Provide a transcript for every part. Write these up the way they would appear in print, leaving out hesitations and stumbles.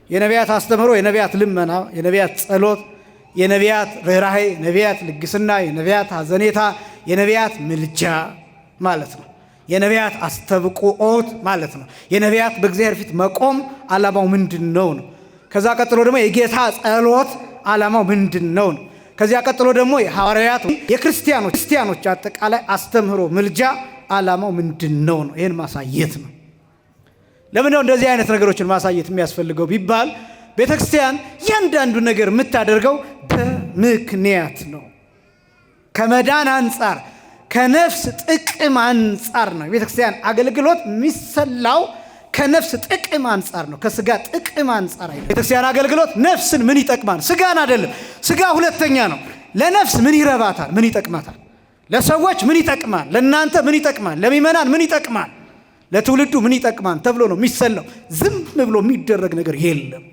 የነቢያት አስተምህሮ፣ የነቢያት ልመና፣ የነቢያት ጸሎት፣ የነቢያት ርኅራኄ፣ የነቢያት ልግስና፣ የነቢያት ሐዘኔታ፣ የነቢያት ምልጃ ማለት ነው። የነቢያት አስተብቆት ማለት ነው። የነቢያት በእግዚአብሔር ፊት መቆም ዓላማው ምንድን ነው? ከዛ ቀጥሎ ደግሞ የጌታ ጸሎት ዓላማው ምንድን ነው? ከዚያ ቀጥሎ ደግሞ የሐዋርያት የክርስቲያኖች አጠቃላይ አስተምህሮ ምልጃ ዓላማው ምንድን ነው? ይህን ማሳየት ነው። ለምን ነው እንደዚህ አይነት ነገሮችን ማሳየት የሚያስፈልገው ቢባል ቤተክርስቲያን እያንዳንዱ ነገር የምታደርገው በምክንያት ነው። ከመዳን አንጻር፣ ከነፍስ ጥቅም አንጻር ነው። የቤተክርስቲያን አገልግሎት የሚሰላው ከነፍስ ጥቅም አንጻር ነው፣ ከስጋ ጥቅም አንጻር አይደለም። ቤተክርስቲያን አገልግሎት ነፍስን ምን ይጠቅማል? ስጋን አይደለም። ስጋ ሁለተኛ ነው። ለነፍስ ምን ይረባታል? ምን ይጠቅማታል? ለሰዎች ምን ይጠቅማል? ለእናንተ ምን ይጠቅማል? ለሚመናን ምን ይጠቅማል? ለትውልዱ ምን ይጠቅማል ተብሎ ነው የሚሰላው። ዝም ብሎ የሚደረግ ነገር የለም።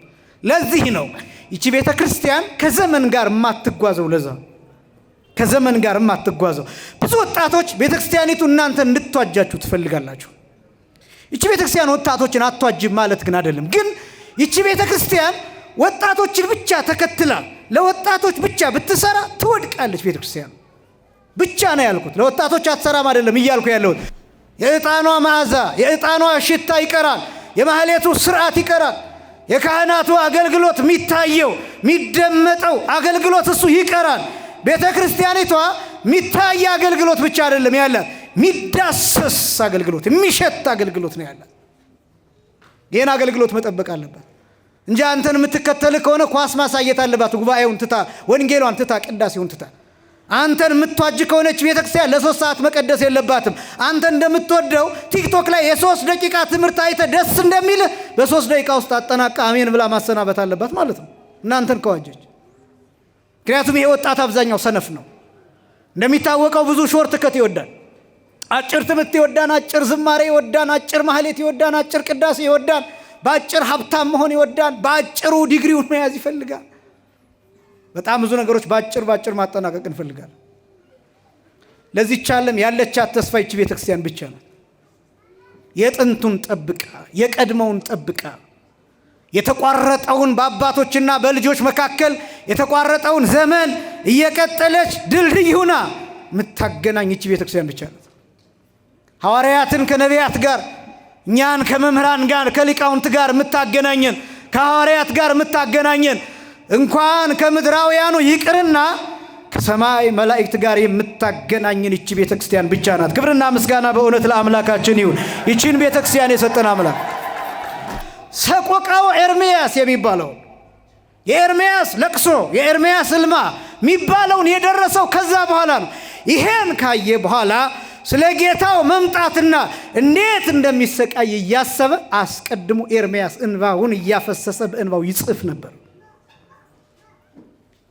ለዚህ ነው ይቺ ቤተ ክርስቲያን ከዘመን ጋር የማትጓዘው። ለዛ ከዘመን ጋር የማትጓዘው ብዙ ወጣቶች ቤተ ክርስቲያኒቱ እናንተ እንድትዋጃችሁ ትፈልጋላችሁ። ይቺ ቤተ ክርስቲያን ወጣቶችን አትዋጅም ማለት ግን አይደለም። ግን ይቺ ቤተ ክርስቲያን ወጣቶችን ብቻ ተከትላ ለወጣቶች ብቻ ብትሰራ ትወድቃለች። ቤተ ክርስቲያን ብቻ ነው ያልኩት። ለወጣቶች አትሰራም አይደለም እያልኩ ያለሁት። የዕጣኗ መዓዛ፣ የዕጣኗ ሽታ ይቀራል። የማህሌቱ ስርዓት ይቀራል። የካህናቱ አገልግሎት የሚታየው የሚደመጠው አገልግሎት እሱ ይቀራል። ቤተ ክርስቲያኒቷ የሚታይ አገልግሎት ብቻ አይደለም ያላት፣ የሚዳሰስ አገልግሎት፣ የሚሸት አገልግሎት ነው ያላት። ይህን አገልግሎት መጠበቅ አለባት እንጂ አንተን የምትከተል ከሆነ ኳስ ማሳየት አለባት። ጉባኤውን ትታ፣ ወንጌሏን ትታ፣ ቅዳሴውን ትታ አንተን የምትዋጅ ከሆነች ቤተክርስቲያን ለ3 ሰዓት መቀደስ የለባትም። አንተ እንደምትወደው ቲክቶክ ላይ የ3 ደቂቃ ትምህርት አይተ ደስ እንደሚል በ3 ደቂቃ ውስጥ አጠናቃ አሜን ብላ ማሰናበት አለባት ማለት ነው እናንተን ከዋጀች። ምክንያቱም ይሄ ወጣት አብዛኛው ሰነፍ ነው። እንደሚታወቀው ብዙ ሾርት ከት ይወዳል። አጭር ትምህርት ይወዳል፣ አጭር ዝማሬ ይወዳል፣ አጭር ማህሌት ይወዳል፣ አጭር ቅዳሴ ይወዳል፣ በአጭር ሀብታም መሆን ይወዳል፣ በአጭሩ ዲግሪውን መያዝ ይፈልጋል። በጣም ብዙ ነገሮች በአጭር ማጠናቀቅ እንፈልጋለን። ለዚህች ዓለም ያለቻት ተስፋ ይቺ ቤተክርስቲያን ብቻ ናት። የጥንቱን ጠብቃ፣ የቀድሞውን ጠብቃ፣ የተቋረጠውን በአባቶችና በልጆች መካከል የተቋረጠውን ዘመን እየቀጠለች ድልድይ ሁና የምታገናኝ ይቺ ቤተክርስቲያን ብቻ ናት። ሐዋርያትን ከነቢያት ጋር፣ እኛን ከመምህራን ጋር፣ ከሊቃውንት ጋር የምታገናኘን፣ ከሐዋርያት ጋር የምታገናኘን እንኳን ከምድራውያኑ ይቅርና ከሰማይ መላእክት ጋር የምታገናኝን ይቺ ቤተክርስቲያን ብቻ ናት። ክብርና ምስጋና በእውነት ለአምላካችን ይሁን። ይቺን ቤተክርስቲያን የሰጠን አምላክ ሰቆቃው ኤርምያስ የሚባለው የኤርምያስ ለቅሶ፣ የኤርምያስ ሕልማ የሚባለውን የደረሰው ከዛ በኋላ ነው። ይሄን ካየ በኋላ ስለ ጌታው መምጣትና እንዴት እንደሚሰቃይ እያሰበ አስቀድሞ ኤርምያስ እንባውን እያፈሰሰ በእንባው ይጽፍ ነበር።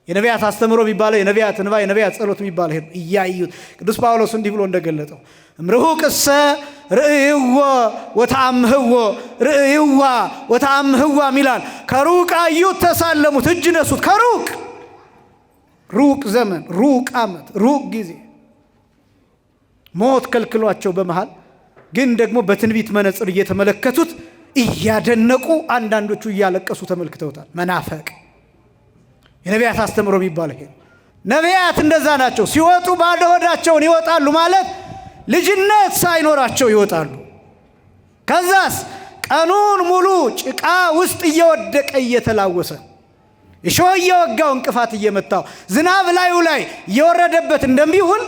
የነቢያት አስተምህሮ የሚባለው የነቢያት እንባ፣ የነቢያት ጸሎት የሚባለው ይሄ እያዩት ቅዱስ ጳውሎስ እንዲህ ብሎ እንደገለጠው እምርሁቅሰ ርእይዎ ወተአምህዎ ርእይዋ ወተአምህዋ ሚላል። ከሩቅ አዩት፣ ተሳለሙት፣ እጅ ነሱት። ከሩቅ ሩቅ ዘመን፣ ሩቅ ዓመት፣ ሩቅ ጊዜ ሞት ከልክሏቸው በመሃል ግን ደግሞ በትንቢት መነጽር እየተመለከቱት እያደነቁ አንዳንዶቹ እያለቀሱ ተመልክተውታል። መናፈቅ የነቢያት አስተምህሮ የሚባለው ይሄ። ነቢያት እንደዛ ናቸው። ሲወጡ ባዶ ሆዳቸውን ይወጣሉ ማለት ልጅነት ሳይኖራቸው ይወጣሉ። ከዛስ ቀኑን ሙሉ ጭቃ ውስጥ እየወደቀ እየተላወሰ እሾህ እየወጋው እንቅፋት እየመታው ዝናብ ላዩ ላይ እየወረደበት እንደሚውል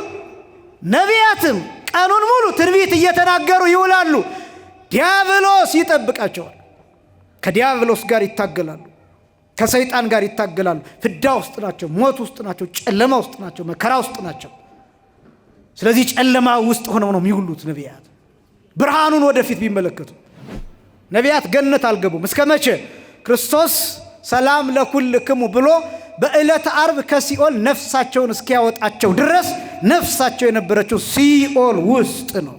ነቢያትም ቀኑን ሙሉ ትንቢት እየተናገሩ ይውላሉ። ዲያብሎስ ይጠብቃቸዋል። ከዲያብሎስ ጋር ይታገላሉ፣ ከሰይጣን ጋር ይታገላሉ። ፍዳ ውስጥ ናቸው፣ ሞት ውስጥ ናቸው፣ ጨለማ ውስጥ ናቸው፣ መከራ ውስጥ ናቸው። ስለዚህ ጨለማ ውስጥ ሆነው ነው የሚውሉት ነቢያት። ብርሃኑን ወደፊት ቢመለከቱ ነቢያት ገነት አልገቡም። እስከ መቼ? ክርስቶስ ሰላም ለኩልክሙ ብሎ በዕለተ ዓርብ ከሲኦል ነፍሳቸውን እስኪያወጣቸው ድረስ ነፍሳቸው የነበረችው ሲኦል ውስጥ ነው።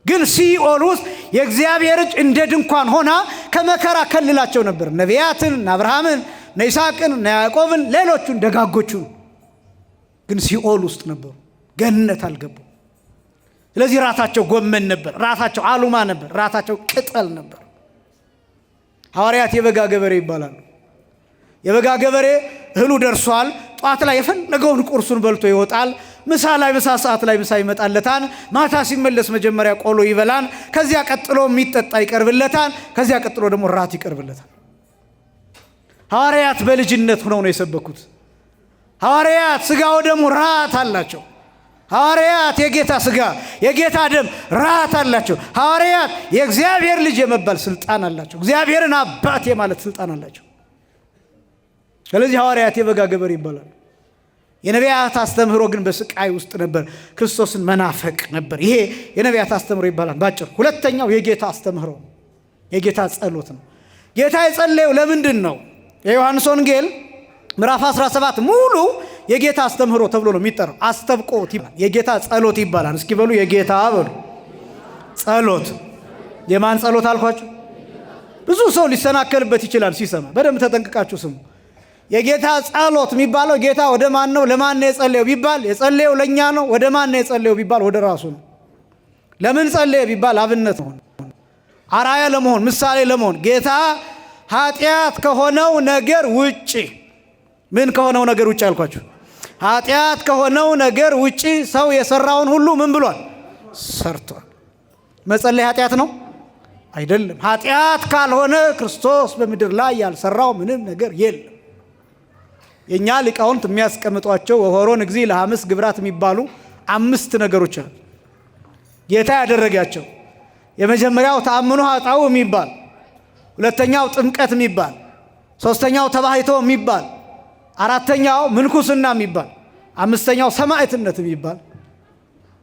ግን ሲኦል ውስጥ የእግዚአብሔር እጅ እንደ ድንኳን ሆና ከመከራ ከልላቸው ነበር። ነቢያትን፣ አብርሃምን፣ ይስሐቅን፣ ያዕቆብን፣ ሌሎቹን ደጋጎቹን። ግን ሲኦል ውስጥ ነበሩ፣ ገነት አልገቡ። ስለዚህ ራሳቸው ጎመን ነበር፣ ራሳቸው አሉማ ነበር፣ ራሳቸው ቅጠል ነበር። ሐዋርያት የበጋ ገበሬ ይባላሉ። የበጋ ገበሬ እህሉ ደርሷል። ጧት ላይ የፈለገውን ቁርሱን በልቶ ይወጣል። ምሳ ሰዓት ላይ ምሳ ይመጣለታል። ማታ ሲመለስ መጀመሪያ ቆሎ ይበላል። ከዚያ ቀጥሎ የሚጠጣ ይቀርብለታል። ከዚያ ቀጥሎ ደግሞ ራት ይቀርብለታል። ሐዋርያት በልጅነት ሆነው ነው የሰበኩት። ሐዋርያት ስጋው ደሙ ራት አላቸው። ሐዋርያት የጌታ ስጋ የጌታ ደም ራት አላቸው። ሐዋርያት የእግዚአብሔር ልጅ የመባል ስልጣን አላቸው። እግዚአብሔርን አባት የማለት ስልጣን አላቸው። ስለዚህ ሐዋርያት የበጋ ገበሬ ይባላሉ። የነቢያት አስተምህሮ ግን በስቃይ ውስጥ ነበር። ክርስቶስን መናፈቅ ነበር። ይሄ የነቢያት አስተምህሮ ይባላል ባጭሩ። ሁለተኛው የጌታ አስተምህሮ የጌታ ጸሎት ነው። ጌታ የጸለየው ለምንድን ነው? የዮሐንስ ወንጌል ምዕራፍ 17 ሙሉ የጌታ አስተምህሮ ተብሎ ነው የሚጠራው። አስተብቆት ይባላል። የጌታ ጸሎት ይባላል። እስኪ በሉ የጌታ በሉ ጸሎት። የማን ጸሎት አልኳችሁ? ብዙ ሰው ሊሰናከልበት ይችላል ሲሰማ። በደንብ ተጠንቅቃችሁ ስሙ። የጌታ ጸሎት የሚባለው ጌታ ወደ ማን ነው ለማን ነው የጸለየው ቢባል የጸለየው ለኛ ነው። ወደ ማን ነው የጸለየው ቢባል ወደ ራሱ ነው። ለምን ጸለየ ቢባል አብነት መሆን፣ አራያ ለመሆን፣ ምሳሌ ለመሆን። ጌታ ኃጢአት ከሆነው ነገር ውጪ ምን ከሆነው ነገር ውጪ አልኳችሁ? ኃጢአት ከሆነው ነገር ውጪ ሰው የሰራውን ሁሉ ምን ብሏል? ሰርቷል። መጸለይ ኃጢአት ነው አይደለም። ኃጢአት ካልሆነ ክርስቶስ በምድር ላይ ያልሰራው ምንም ነገር የለም። የኛ ሊቃውንት የሚያስቀምጧቸው ወሆሮን እግዚእ ለሐምስ ግብራት የሚባሉ 5 ነገሮች አሉ ጌታ ያደረጋቸው። የመጀመሪያው ተአምኖ ኃጣው የሚባል፣ ሁለተኛው ጥምቀት የሚባል፣ ሶስተኛው ተባሂቶ የሚባል፣ አራተኛው ምንኩስና የሚባል፣ አምስተኛው ሰማዕትነት የሚባል።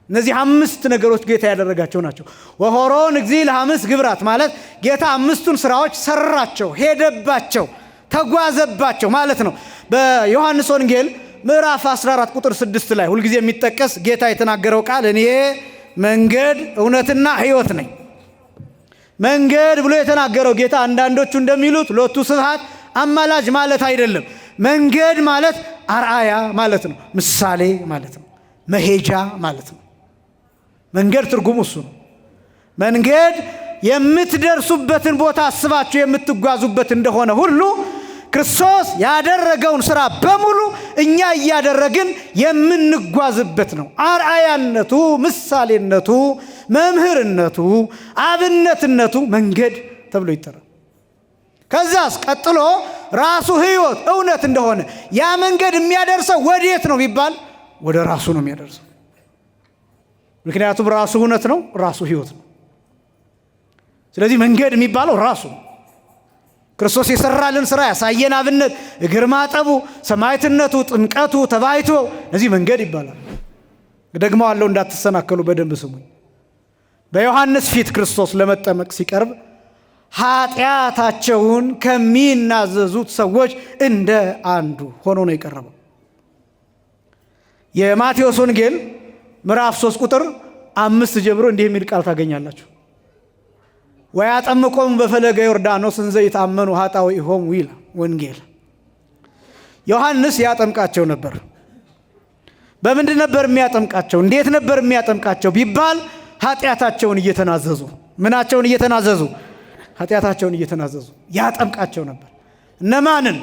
እነዚህ 5 ነገሮች ጌታ ያደረጋቸው ናቸው። ወሆሮን እግዚእ ለሐምስ ግብራት ማለት ጌታ 5ቱን ስራዎች ሰራቸው፣ ሄደባቸው፣ ተጓዘባቸው ማለት ነው። በዮሐንስ ወንጌል ምዕራፍ 14 ቁጥር 6 ላይ ሁልጊዜ የሚጠቀስ ጌታ የተናገረው ቃል እኔ መንገድ እውነትና ሕይወት ነኝ። መንገድ ብሎ የተናገረው ጌታ አንዳንዶቹ እንደሚሉት ሎቱ ስብሐት አማላጅ ማለት አይደለም። መንገድ ማለት አርአያ ማለት ነው፣ ምሳሌ ማለት ነው፣ መሄጃ ማለት ነው። መንገድ ትርጉሙ እሱ ነው። መንገድ የምትደርሱበትን ቦታ አስባችሁ የምትጓዙበት እንደሆነ ሁሉ ክርስቶስ ያደረገውን ስራ በሙሉ እኛ እያደረግን የምንጓዝበት ነው። አርአያነቱ፣ ምሳሌነቱ፣ መምህርነቱ፣ አብነትነቱ መንገድ ተብሎ ይጠራል። ከዛስ ቀጥሎ ራሱ ሕይወት እውነት እንደሆነ ያ መንገድ የሚያደርሰው ወዴት ነው ቢባል ወደ ራሱ ነው የሚያደርሰው። ምክንያቱም ራሱ እውነት ነው፣ ራሱ ሕይወት ነው። ስለዚህ መንገድ የሚባለው ራሱ ነው። ክርስቶስ የሰራልን ስራ ያሳየን አብነት፣ እግር ማጠቡ፣ ሰማዕትነቱ፣ ጥምቀቱ፣ ተባይቶ እዚህ መንገድ ይባላል። ደግሞ አለው እንዳትሰናከሉ በደንብ ስሙኝ። በዮሐንስ ፊት ክርስቶስ ለመጠመቅ ሲቀርብ ኃጢአታቸውን ከሚናዘዙት ሰዎች እንደ አንዱ ሆኖ ነው የቀረበው። የማቴዎስ ወንጌል ምዕራፍ 3 ቁጥር 5 ጀምሮ እንዲህ የሚል ቃል ታገኛላችሁ። ወያጠምቆሙ በፈለገ ዮርዳኖስ እንዘ ይታመኑ ኃጣውኢሆሙ ይላል ወንጌል። ዮሐንስ ያጠምቃቸው ነበር። በምንድን ነበር የሚያጠምቃቸው? እንዴት ነበር የሚያጠምቃቸው ቢባል ኃጢአታቸውን እየተናዘዙ። ምናቸውን እየተናዘዙ? ኃጢአታቸውን እየተናዘዙ ያጠምቃቸው ነበር። እነማንን?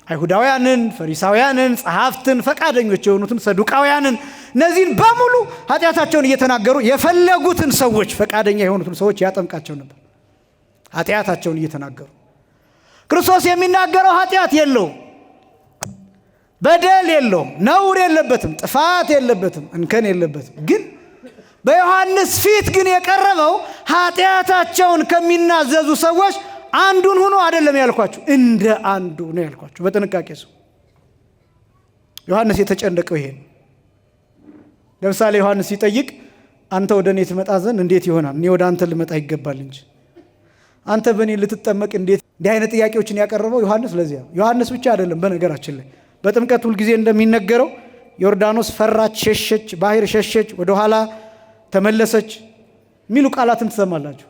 አይሁዳውያንን፣ ፈሪሳውያንን፣ ጸሐፍትን፣ ፈቃደኞች የሆኑትን ሰዱቃውያንን፣ እነዚህን በሙሉ ኃጢአታቸውን እየተናገሩ የፈለጉትን ሰዎች፣ ፈቃደኛ የሆኑትን ሰዎች ያጠምቃቸው ነበር። ኃጢአታቸውን እየተናገሩ። ክርስቶስ የሚናገረው ኃጢአት የለውም፣ በደል የለውም፣ ነውር የለበትም፣ ጥፋት የለበትም፣ እንከን የለበትም። ግን በዮሐንስ ፊት ግን የቀረበው ኃጢአታቸውን ከሚናዘዙ ሰዎች አንዱን ሆኖ አይደለም ያልኳችሁ፣ እንደ አንዱ ነው ያልኳችሁ። በጥንቃቄ ሰው ዮሐንስ የተጨነቀው ይሄ ነው። ለምሳሌ ዮሐንስ ሲጠይቅ አንተ ወደ እኔ ትመጣ ዘንድ እንዴት ይሆናል? እኔ ወደ አንተ ልመጣ ይገባል እንጂ አንተ በእኔ ልትጠመቅ እንዴት? እንዲህ አይነት ጥያቄዎችን ያቀረበው ዮሐንስ ለዚያ ነው። ዮሐንስ ብቻ አይደለም። በነገራችን ላይ በጥምቀት ሁልጊዜ እንደሚነገረው ዮርዳኖስ ፈራች፣ ሸሸች፣ ባህር ሸሸች፣ ወደኋላ ተመለሰች የሚሉ ቃላትን ትሰማላችሁ።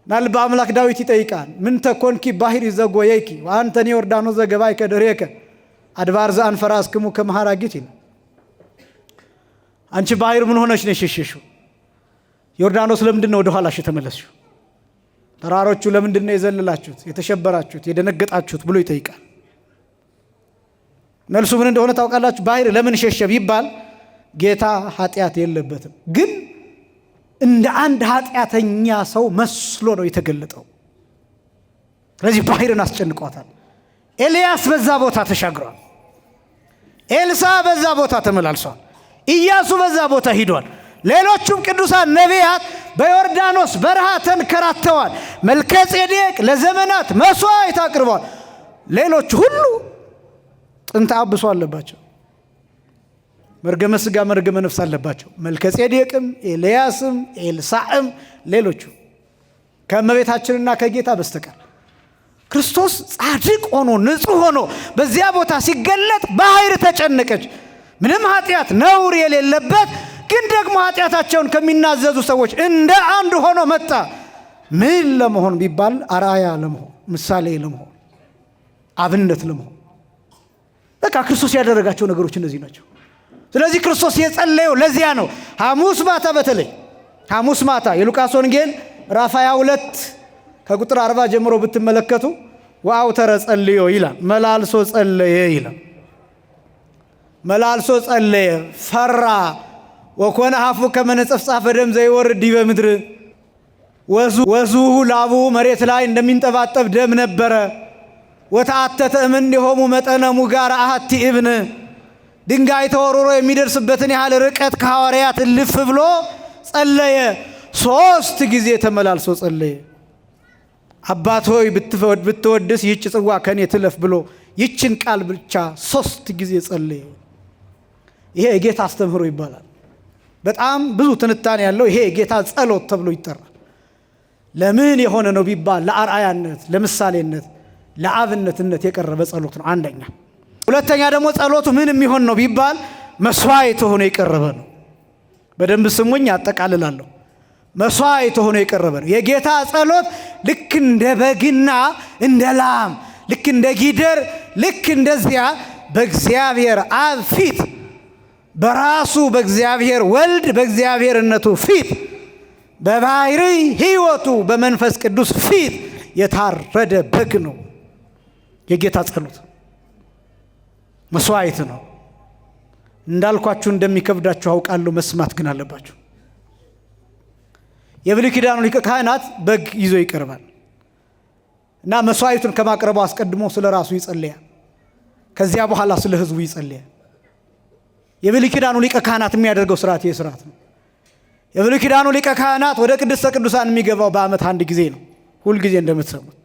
ናልባ አምላክ ዳዊት ይጠይቃል። ምን ተኮንኪ ባህር ይዘጎየኪ ወአንተኒ ዮርዳኖስ ዘገባይ ከደሬከ አድባር ዘአንፈራስክሙ ከመሃራጊት ይላል። አንቺ ባህር ምን ሆነሽ ነው የሸሸሽው? ዮርዳኖስ ለምንድን ነው ወደ ኋላሽ የተመለስሽው? ተራሮቹ ለምንድን ነው የዘለላችሁት የተሸበራችሁት የደነገጣችሁት ብሎ ይጠይቃል። መልሱ ምን እንደሆነ ታውቃላችሁ? ባህር ለምን ሸሸ ቢባል ጌታ ኃጢአት የለበትም፣ ግን እንደ አንድ ኃጢአተኛ ሰው መስሎ ነው የተገለጠው። ስለዚህ ባህርን አስጨንቋታል። ኤልያስ በዛ ቦታ ተሻግሯል። ኤልሳ በዛ ቦታ ተመላልሷል። ኢያሱ በዛ ቦታ ሂዷል። ሌሎቹም ቅዱሳን ነቢያት በዮርዳኖስ በረሃ ተንከራተዋል። መልከጼዴቅ ለዘመናት መስዋዕት አቅርበዋል። ሌሎች ሁሉ ጥንተ አብሶ አለባቸው። መርገመ ሥጋ መርገመ ነፍስ አለባቸው። መልከጼዴቅም፣ ኤልያስም፣ ኤልሳዕም ሌሎቹ ከእመቤታችንና ከጌታ በስተቀር ክርስቶስ ጻድቅ ሆኖ ንጹሕ ሆኖ በዚያ ቦታ ሲገለጥ ባህር ተጨነቀች። ምንም ኃጢአት ነውር የሌለበት ግን ደግሞ ኃጢአታቸውን ከሚናዘዙ ሰዎች እንደ አንድ ሆኖ መጣ። ምን ለመሆን ቢባል አርአያ ለመሆን፣ ምሳሌ ለመሆን፣ አብነት ለመሆን። በቃ ክርስቶስ ያደረጋቸው ነገሮች እነዚህ ናቸው። ስለዚህ ክርስቶስ የጸለየው ለዚያ ነው። ሐሙስ ማታ፣ በተለይ ሐሙስ ማታ የሉቃስ ወንጌል ምዕራፍ 22 ከቁጥር 40 ጀምሮ ብትመለከቱ ወአውተረ ጸልዮ ይላል። መላልሶ ጸለየ ይላል። መላልሶ ጸለየ፣ ፈራ። ወኮነ አፉ ከመ ነጸፍጻፈ ደም ዘይወርድ ዲበ ምድር፣ ወዙ ላቡ መሬት ላይ እንደሚንጠባጠብ ደም ነበረ። ወተአተተ እምኔሆሙ መጠነ ሙጋር አሐቲ እብን፣ ድንጋይ ተወርውሮ የሚደርስበትን ያህል ርቀት ከሐዋርያት እልፍ ብሎ ጸለየ። 3 ጊዜ ተመላልሶ ጸለየ። አባት ሆይ ብትወድስ ይህች ጽዋ ከኔ ትለፍ ብሎ ይችን ቃል ብቻ 3 ጊዜ ጸለየ። ይሄ የጌታ አስተምህሮ ይባላል። በጣም ብዙ ትንታኔ ያለው ይሄ የጌታ ጸሎት ተብሎ ይጠራል። ለምን የሆነ ነው ቢባል ለአርአያነት፣ ለምሳሌነት፣ ለአብነትነት የቀረበ ጸሎት ነው አንደኛ። ሁለተኛ ደግሞ ጸሎቱ ምን የሚሆን ነው ቢባል መስዋዕት ሆኖ የቀረበ ነው። በደንብ ስሙኝ፣ አጠቃልላለሁ። መስዋዕት ሆኖ የቀረበ ነው። የጌታ ጸሎት ልክ እንደ በግና እንደ ላም፣ ልክ እንደ ጊደር፣ ልክ እንደዚያ በእግዚአብሔር አብ ፊት፣ በራሱ በእግዚአብሔር ወልድ በእግዚአብሔርነቱ ፊት፣ በባሕሪ ሕይወቱ በመንፈስ ቅዱስ ፊት የታረደ በግ ነው የጌታ ጸሎት። መስዋዕት ነው። እንዳልኳችሁ እንደሚከብዳችሁ አውቃለሁ፣ መስማት ግን አለባችሁ። የብሉይ ኪዳኑ ሊቀ ካህናት በግ ይዞ ይቀርባል እና መስዋዕቱን ከማቅረቡ አስቀድሞ ስለ ራሱ ይጸልያል። ከዚያ በኋላ ስለ ሕዝቡ ይጸልያል። የብሉይ ኪዳኑ ሊቀ ካህናት የሚያደርገው ስርዓት ይህ ስርዓት ነው። የብሉይ ኪዳኑ ሊቀ ካህናት ወደ ቅድስተ ቅዱሳን የሚገባው በዓመት አንድ ጊዜ ነው። ሁል ጊዜ እንደምትሰሙት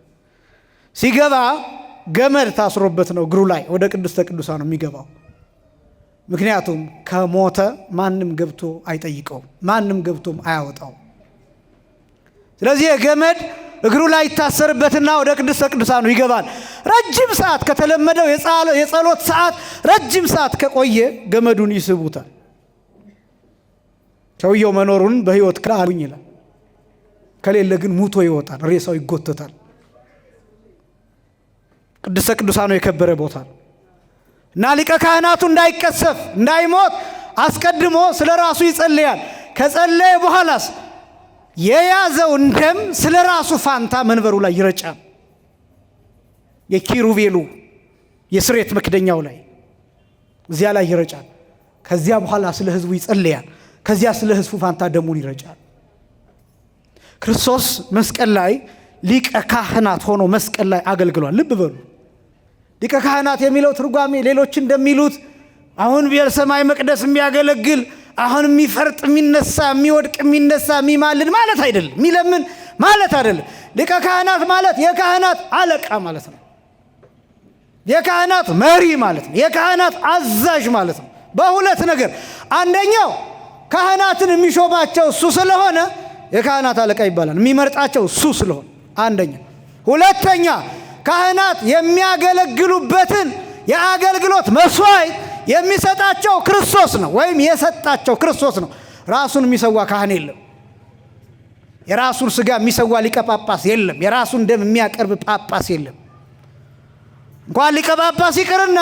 ሲገባ ገመድ ታስሮበት ነው እግሩ ላይ ወደ ቅድስተ ቅዱሳን የሚገባው። ምክንያቱም ከሞተ ማንም ገብቶ አይጠይቀውም፣ ማንም ገብቶም አያወጣው። ስለዚህ የገመድ እግሩ ላይ ይታሰርበትና ወደ ቅድስተ ቅዱሳኑ ይገባል። ረጅም ሰዓት ከተለመደው የጸሎት ሰዓት ረጅም ሰዓት ከቆየ ገመዱን ይስቡታል። ሰውየው መኖሩን በሕይወት አሉኝ ይላል። ከሌለ ግን ሙቶ ይወጣል፣ ሬሳው ይጎተታል። ቅድስተ ቅዱሳኑ የከበረ ቦታ ነው እና ሊቀ ካህናቱ እንዳይቀሰፍ እንዳይሞት አስቀድሞ ስለ ራሱ ይጸልያል። ከጸለየ በኋላስ የያዘውን ደም ስለ ራሱ ፋንታ መንበሩ ላይ ይረጫል። የኪሩቤሉ የስሬት መክደኛው ላይ እዚያ ላይ ይረጫል። ከዚያ በኋላ ስለ ሕዝቡ ይጸልያል። ከዚያ ስለ ሕዝቡ ፋንታ ደሙን ይረጫል። ክርስቶስ መስቀል ላይ ሊቀ ካህናት ሆኖ መስቀል ላይ አገልግሏል። ልብ በሉ። ሊቀ ካህናት የሚለው ትርጓሜ ሌሎች እንደሚሉት አሁን በሰማይ መቅደስ የሚያገለግል አሁን የሚፈርጥ የሚነሳ የሚወድቅ የሚነሳ የሚማልድ ማለት አይደለም፣ የሚለምን ማለት አይደለም። ሊቀ ካህናት ማለት የካህናት አለቃ ማለት ነው። የካህናት መሪ ማለት ነው። የካህናት አዛዥ ማለት ነው። በሁለት ነገር፣ አንደኛው ካህናትን የሚሾማቸው እሱ ስለሆነ የካህናት አለቃ ይባላል። የሚመርጣቸው እሱ ስለሆነ አንደኛ። ሁለተኛ ካህናት የሚያገለግሉበትን የአገልግሎት መስዋዕት የሚሰጣቸው ክርስቶስ ነው፣ ወይም የሰጣቸው ክርስቶስ ነው። ራሱን የሚሰዋ ካህን የለም። የራሱን ስጋ የሚሰዋ ሊቀ ጳጳስ የለም። የራሱን ደም የሚያቀርብ ጳጳስ የለም። እንኳን ሊቀ ጳጳስ ይቅርና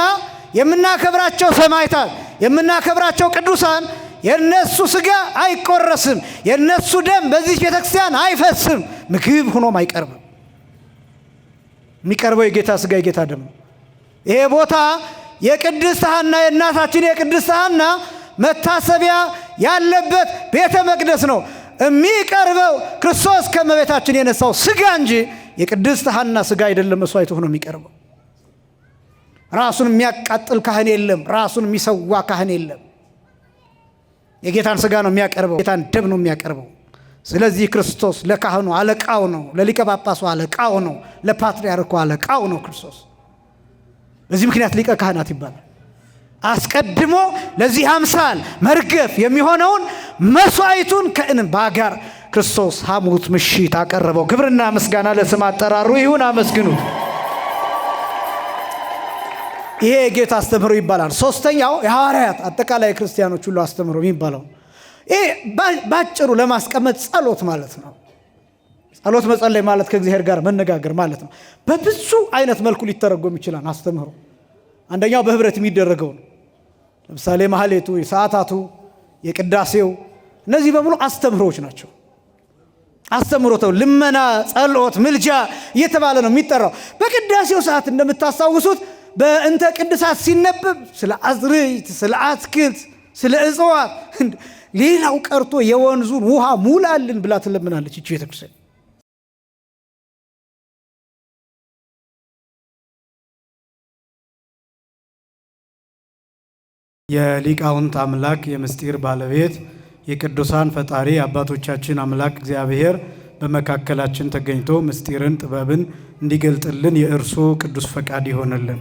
የምናከብራቸው ሰማዕታት፣ የምናከብራቸው ቅዱሳን የነሱ ስጋ አይቆረስም፣ የነሱ ደም በዚህ ቤተክርስቲያን አይፈስም። ምግብ ሆኖም አይቀርብም። የሚቀርበው የጌታ ሥጋ የጌታ ደም ነው። ይሄ ቦታ የቅድስት ሐና የእናታችን የቅድስት ሐና መታሰቢያ ያለበት ቤተ መቅደስ ነው። የሚቀርበው ክርስቶስ ከእመቤታችን የነሳው ሥጋ እንጂ የቅድስት ሐና ሥጋ አይደለም። መስዋዕት ሆኖ የሚቀርበው ራሱን የሚያቃጥል ካህን የለም። ራሱን የሚሰዋ ካህን የለም። የጌታን ሥጋ ነው የሚያቀርበው፣ ጌታን ደም ነው የሚያቀርበው። ስለዚህ ክርስቶስ ለካህኑ አለቃው ነው፣ ለሊቀ ጳጳሱ አለቃው ነው፣ ለፓትርያርኩ አለቃው ነው ክርስቶስ። በዚህ ምክንያት ሊቀ ካህናት ይባላል። አስቀድሞ ለዚህ አምሳል መርገፍ የሚሆነውን መስዋዕቱን ከእንባ ጋር ክርስቶስ ሐሙስ ምሽት አቀረበው። ክብርና ምስጋና ለስም አጠራሩ ይሁን፣ አመስግኑት። ይሄ የጌታ አስተምህሮ ይባላል። ሶስተኛው የሐዋርያት አጠቃላይ ክርስቲያኖች ሁሉ አስተምህሮ የሚባለው ይሄ ባጭሩ ለማስቀመጥ ጸሎት ማለት ነው። ጸሎት መጸለይ ማለት ከእግዚአብሔር ጋር መነጋገር ማለት ነው። በብዙ አይነት መልኩ ሊተረጎም ይችላል አስተምህሮ። አንደኛው በህብረት የሚደረገው ነው። ለምሳሌ ማህሌቱ፣ የሰዓታቱ፣ የቅዳሴው እነዚህ በሙሉ አስተምህሮዎች ናቸው። አስተምህሮተው ልመና፣ ጸሎት፣ ምልጃ እየተባለ ነው የሚጠራው። በቅዳሴው ሰዓት እንደምታስታውሱት በእንተ ቅድሳት ሲነበብ ስለ አዝርዕት፣ ስለ አትክልት፣ ስለ እጽዋት ሌላው ቀርቶ የወንዙን ውሃ ሙላልን ብላ ትለምናለች ይህች ቤተክርስቲያን። የሊቃውንት አምላክ የምስጢር ባለቤት የቅዱሳን ፈጣሪ አባቶቻችን አምላክ እግዚአብሔር በመካከላችን ተገኝቶ ምስጢርን ጥበብን እንዲገልጥልን የእርሱ ቅዱስ ፈቃድ ይሆንልን።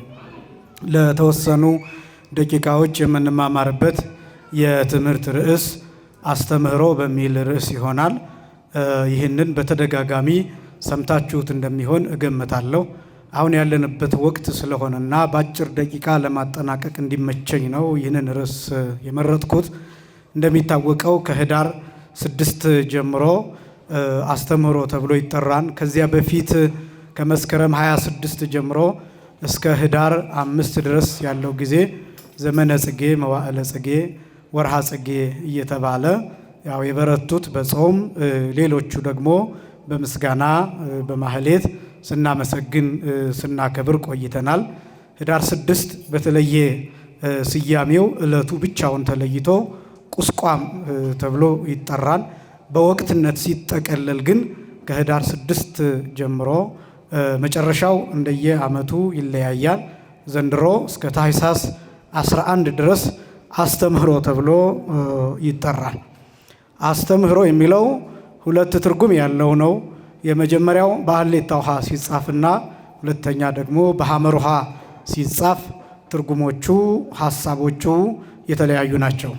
ለተወሰኑ ደቂቃዎች የምንማማርበት የትምህርት ርዕስ አስተምህሮ በሚል ርዕስ ይሆናል። ይህንን በተደጋጋሚ ሰምታችሁት እንደሚሆን እገምታለሁ። አሁን ያለንበት ወቅት ስለሆነና በአጭር ደቂቃ ለማጠናቀቅ እንዲመቸኝ ነው ይህንን ርዕስ የመረጥኩት። እንደሚታወቀው ከህዳር 6 ጀምሮ አስተምህሮ ተብሎ ይጠራል። ከዚያ በፊት ከመስከረም 26 ጀምሮ እስከ ህዳር 5 ድረስ ያለው ጊዜ ዘመነ ጽጌ፣ መዋዕለ ጽጌ፣ ወርሃ ጽጌ እየተባለ ያው የበረቱት በጾም ሌሎቹ ደግሞ በምስጋና በማህሌት ስናመሰግን ስናከብር ቆይተናል። ህዳር 6 በተለየ ስያሜው ዕለቱ ብቻውን ተለይቶ ቁስቋም ተብሎ ይጠራል። በወቅትነት ሲጠቀለል ግን ከህዳር 6 ጀምሮ መጨረሻው እንደየ ዓመቱ ይለያያል። ዘንድሮ እስከ ታኅሳስ 11 ድረስ አስተምህሮ ተብሎ ይጠራል። አስተምህሮ የሚለው ሁለት ትርጉም ያለው ነው። የመጀመሪያው በሐሌታ ውሃ ሲጻፍና ሁለተኛ ደግሞ በሐመር ውሃ ሲጻፍ ትርጉሞቹ ሐሳቦቹ የተለያዩ ናቸው።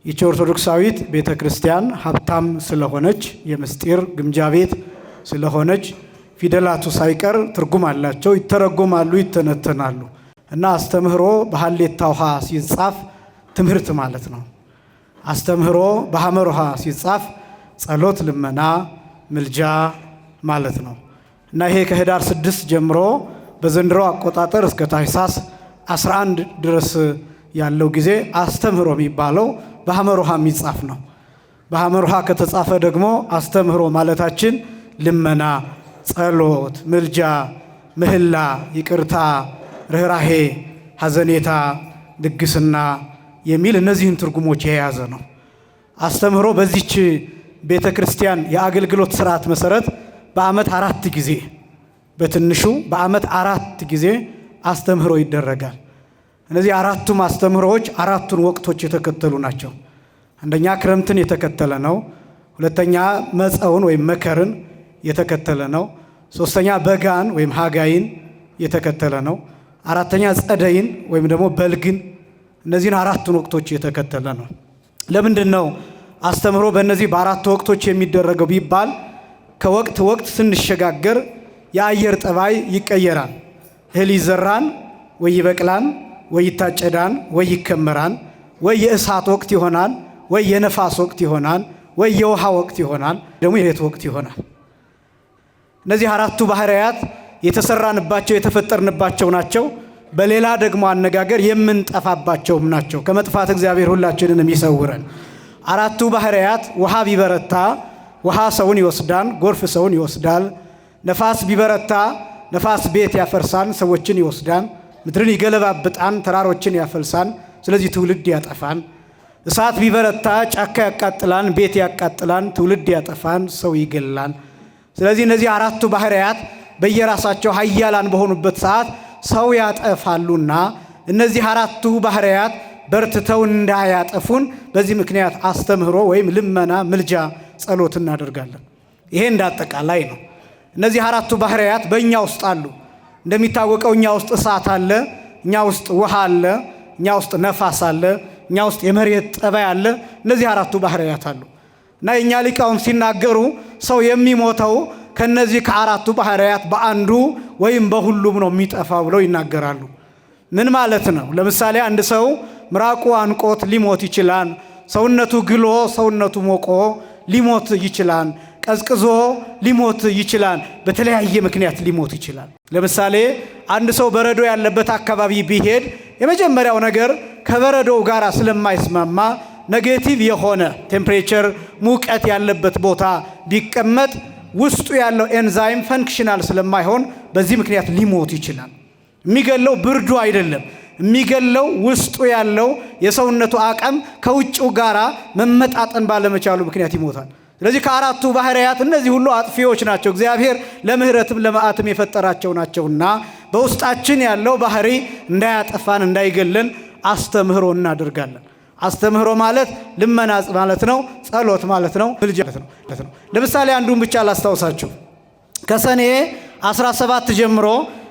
ይህች ኦርቶዶክሳዊት ቤተ ክርስቲያን ሀብታም ስለሆነች የምስጢር ግምጃ ቤት ስለሆነች ፊደላቱ ሳይቀር ትርጉም አላቸው፣ ይተረጎማሉ፣ ይተነተናሉ እና አስተምህሮ በሐሌታ ውሃ ሲጻፍ ትምህርት ማለት ነው። አስተምህሮ በሐመር ውሃ ሲጻፍ ጸሎት፣ ልመና፣ ምልጃ ማለት ነው እና ይሄ ከህዳር 6 ጀምሮ በዘንድሮ አቆጣጠር እስከ ታኅሳስ 11 ድረስ ያለው ጊዜ አስተምህሮ የሚባለው በሐመር ውሃ የሚጻፍ ነው። በሐመር ውሃ ከተጻፈ ደግሞ አስተምህሮ ማለታችን ልመና፣ ጸሎት፣ ምልጃ፣ ምህላ፣ ይቅርታ፣ ርኅራሄ፣ ሐዘኔታ፣ ልግስና የሚል እነዚህን ትርጉሞች የያዘ ነው። አስተምህሮ በዚች ቤተ ክርስቲያን የአገልግሎት ስርዓት መሰረት በዓመት 4 ጊዜ በትንሹ በዓመት 4 ጊዜ አስተምህሮ ይደረጋል። እነዚህ አራቱም አስተምህሮዎች አራቱን ወቅቶች የተከተሉ ናቸው። አንደኛ ክረምትን የተከተለ ነው። ሁለተኛ መጸውን ወይም መከርን የተከተለ ነው። ሶስተኛ በጋን ወይም ሀጋይን የተከተለ ነው። አራተኛ ጸደይን ወይም ደግሞ በልግን፣ እነዚህን አራቱን ወቅቶች የተከተለ ነው። ለምንድን ነው አስተምህሮ በእነዚህ በአራት ወቅቶች የሚደረገው ቢባል ከወቅት ወቅት ስንሸጋገር የአየር ጠባይ ይቀየራል። እህል ይዘራን ወይ ይበቅላን ወይ ይታጨዳን ወይ ይከመራን፣ ወይ የእሳት ወቅት ይሆናል፣ ወይ የነፋስ ወቅት ይሆናል፣ ወይ የውሃ ወቅት ይሆናል፣ ደግሞ የሌት ወቅት ይሆናል። እነዚህ አራቱ ባህሪያት የተሰራንባቸው የተፈጠርንባቸው ናቸው። በሌላ ደግሞ አነጋገር የምንጠፋባቸውም ናቸው። ከመጥፋት እግዚአብሔር ሁላችንንም ይሰውረን። አራቱ ባህሪያት ውሃ ቢበረታ ውሃ ሰውን ይወስዳል፣ ጎርፍ ሰውን ይወስዳል። ነፋስ ቢበረታ ነፋስ ቤት ያፈርሳል፣ ሰዎችን ይወስዳል። ምድርን ይገለባብጣል፣ ተራሮችን ያፈልሳል፣ ስለዚህ ትውልድ ያጠፋል። እሳት ቢበረታ ጫካ ያቃጥላል፣ ቤት ያቃጥላል፣ ትውልድ ያጠፋል፣ ሰው ይገላል። ስለዚህ እነዚህ አራቱ ባህሪያት በየራሳቸው ኃያላን በሆኑበት ሰዓት ሰው ያጠፋሉና እነዚህ አራቱ ባህሪያት በርትተው እንዳያጠፉን በዚህ ምክንያት አስተምህሮ ወይም ልመና፣ ምልጃ፣ ጸሎት እናደርጋለን። ይሄ እንዳጠቃላይ ነው። እነዚህ አራቱ ባህሪያት በእኛ ውስጥ አሉ። እንደሚታወቀው እኛ ውስጥ እሳት አለ፣ እኛ ውስጥ ውሃ አለ፣ እኛ ውስጥ ነፋስ አለ፣ እኛ ውስጥ የመሬት ጠባይ አለ። እነዚህ አራቱ ባህሪያት አሉ እና የእኛ ሊቃውንት ሲናገሩ ሰው የሚሞተው ከነዚህ ከአራቱ ባህሪያት በአንዱ ወይም በሁሉም ነው የሚጠፋው ብለው ይናገራሉ። ምን ማለት ነው? ለምሳሌ አንድ ሰው ምራቁ አንቆት ሊሞት ይችላል። ሰውነቱ ግሎ ሰውነቱ ሞቆ ሊሞት ይችላል። ቀዝቅዞ ሊሞት ይችላል። በተለያየ ምክንያት ሊሞት ይችላል። ለምሳሌ አንድ ሰው በረዶ ያለበት አካባቢ ቢሄድ የመጀመሪያው ነገር ከበረዶው ጋር ስለማይስማማ ኔጌቲቭ የሆነ ቴምፕሬቸር ሙቀት ያለበት ቦታ ቢቀመጥ ውስጡ ያለው ኤንዛይም ፈንክሽናል ስለማይሆን በዚህ ምክንያት ሊሞት ይችላል። የሚገለው ብርዱ አይደለም፣ የሚገለው ውስጡ ያለው የሰውነቱ አቅም ከውጭው ጋራ መመጣጠን ባለመቻሉ ምክንያት ይሞታል። ስለዚህ ከአራቱ ባህሪያት እነዚህ ሁሉ አጥፊዎች ናቸው። እግዚአብሔር ለምህረትም ለመዓትም የፈጠራቸው ናቸውና በውስጣችን ያለው ባህሪ እንዳያጠፋን እንዳይገለን አስተምህሮ እናደርጋለን። አስተምህሮ ማለት ልመና ማለት ነው፣ ጸሎት ማለት ነው፣ ምልጃ ማለት ነው። ለምሳሌ አንዱን ብቻ ላስታውሳችሁ። ከሰኔ 17 ጀምሮ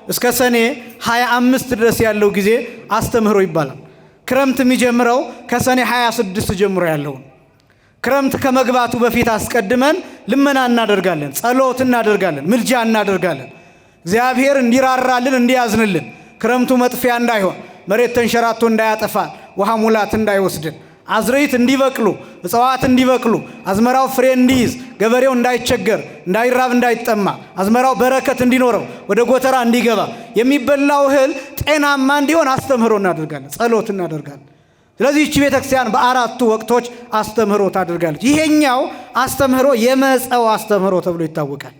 እስከ ሰኔ 25 ድረስ ያለው ጊዜ አስተምህሮ ይባላል። ክረምት የሚጀምረው ከሰኔ 26 ጀምሮ ያለው። ክረምት ከመግባቱ በፊት አስቀድመን ልመና እናደርጋለን፣ ጸሎት እናደርጋለን፣ ምልጃ እናደርጋለን። እግዚአብሔር እንዲራራልን እንዲያዝንልን፣ ክረምቱ መጥፊያ እንዳይሆን፣ መሬት ተንሸራቶ እንዳያጠፋን፣ ውሃ ሙላት እንዳይወስድን፣ አዝርዕት እንዲበቅሉ፣ እጽዋት እንዲበቅሉ፣ አዝመራው ፍሬ እንዲይዝ፣ ገበሬው እንዳይቸገር፣ እንዳይራብ፣ እንዳይጠማ፣ አዝመራው በረከት እንዲኖረው፣ ወደ ጎተራ እንዲገባ፣ የሚበላው እህል ጤናማ እንዲሆን አስተምህሮ እናደርጋለን፣ ጸሎት እናደርጋለን። ስለዚህ ይህች ቤተክርስቲያን በአራቱ ወቅቶች አስተምህሮ ታደርጋለች። ይሄኛው አስተምህሮ የመጸው አስተምህሮ ተብሎ ይታወቃል።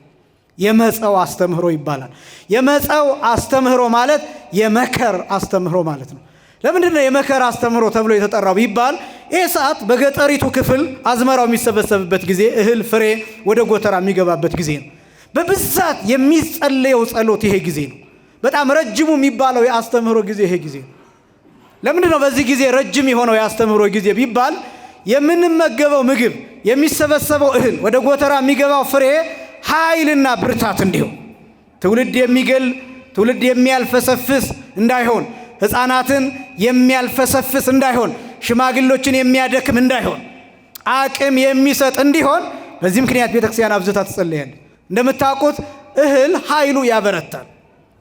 የመጸው አስተምህሮ ይባላል። የመጸው አስተምህሮ ማለት የመከር አስተምህሮ ማለት ነው። ለምንድን ነው የመከር አስተምህሮ ተብሎ የተጠራው ቢባል ይህ ሰዓት በገጠሪቱ ክፍል አዝመራው የሚሰበሰብበት ጊዜ፣ እህል ፍሬ ወደ ጎተራ የሚገባበት ጊዜ ነው። በብዛት የሚጸለየው ጸሎት ይሄ ጊዜ ነው። በጣም ረጅሙ የሚባለው የአስተምህሮ ጊዜ ይሄ ጊዜ ነው። ለምንድን ነው በዚህ ጊዜ ረጅም የሆነው የአስተምህሮ ጊዜ ቢባል የምንመገበው ምግብ፣ የሚሰበሰበው እህል፣ ወደ ጎተራ የሚገባው ፍሬ ኃይልና ብርታት እንዲሆን፣ ትውልድ የሚገል ትውልድ የሚያልፈሰፍስ እንዳይሆን፣ ሕፃናትን የሚያልፈሰፍስ እንዳይሆን፣ ሽማግሎችን የሚያደክም እንዳይሆን፣ አቅም የሚሰጥ እንዲሆን በዚህ ምክንያት ቤተክርስቲያን አብዝታ ትጸልያለች። እንደምታውቁት እህል ኃይሉ ያበረታል።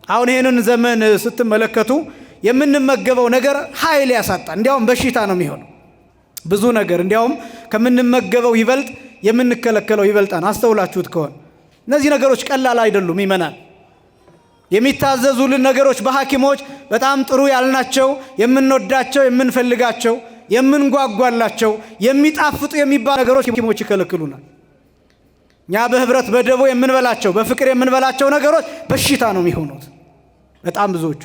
አሁን ይህንን ዘመን ስትመለከቱ የምንመገበው ነገር ኃይል ያሳጣል። እንዲያውም በሽታ ነው የሚሆነው ብዙ ነገር። እንዲያውም ከምንመገበው ይበልጥ የምንከለከለው ይበልጣል። አስተውላችሁት ከሆነ እነዚህ ነገሮች ቀላል አይደሉም። ይመናል የሚታዘዙልን ነገሮች በሐኪሞች በጣም ጥሩ ያልናቸው፣ የምንወዳቸው፣ የምንፈልጋቸው፣ የምንጓጓላቸው፣ የሚጣፍጡ የሚባሉ ነገሮች ሐኪሞች ይከለክሉናል። እኛ በህብረት በደቦ የምንበላቸው፣ በፍቅር የምንበላቸው ነገሮች በሽታ ነው የሚሆኑት በጣም ብዙዎቹ።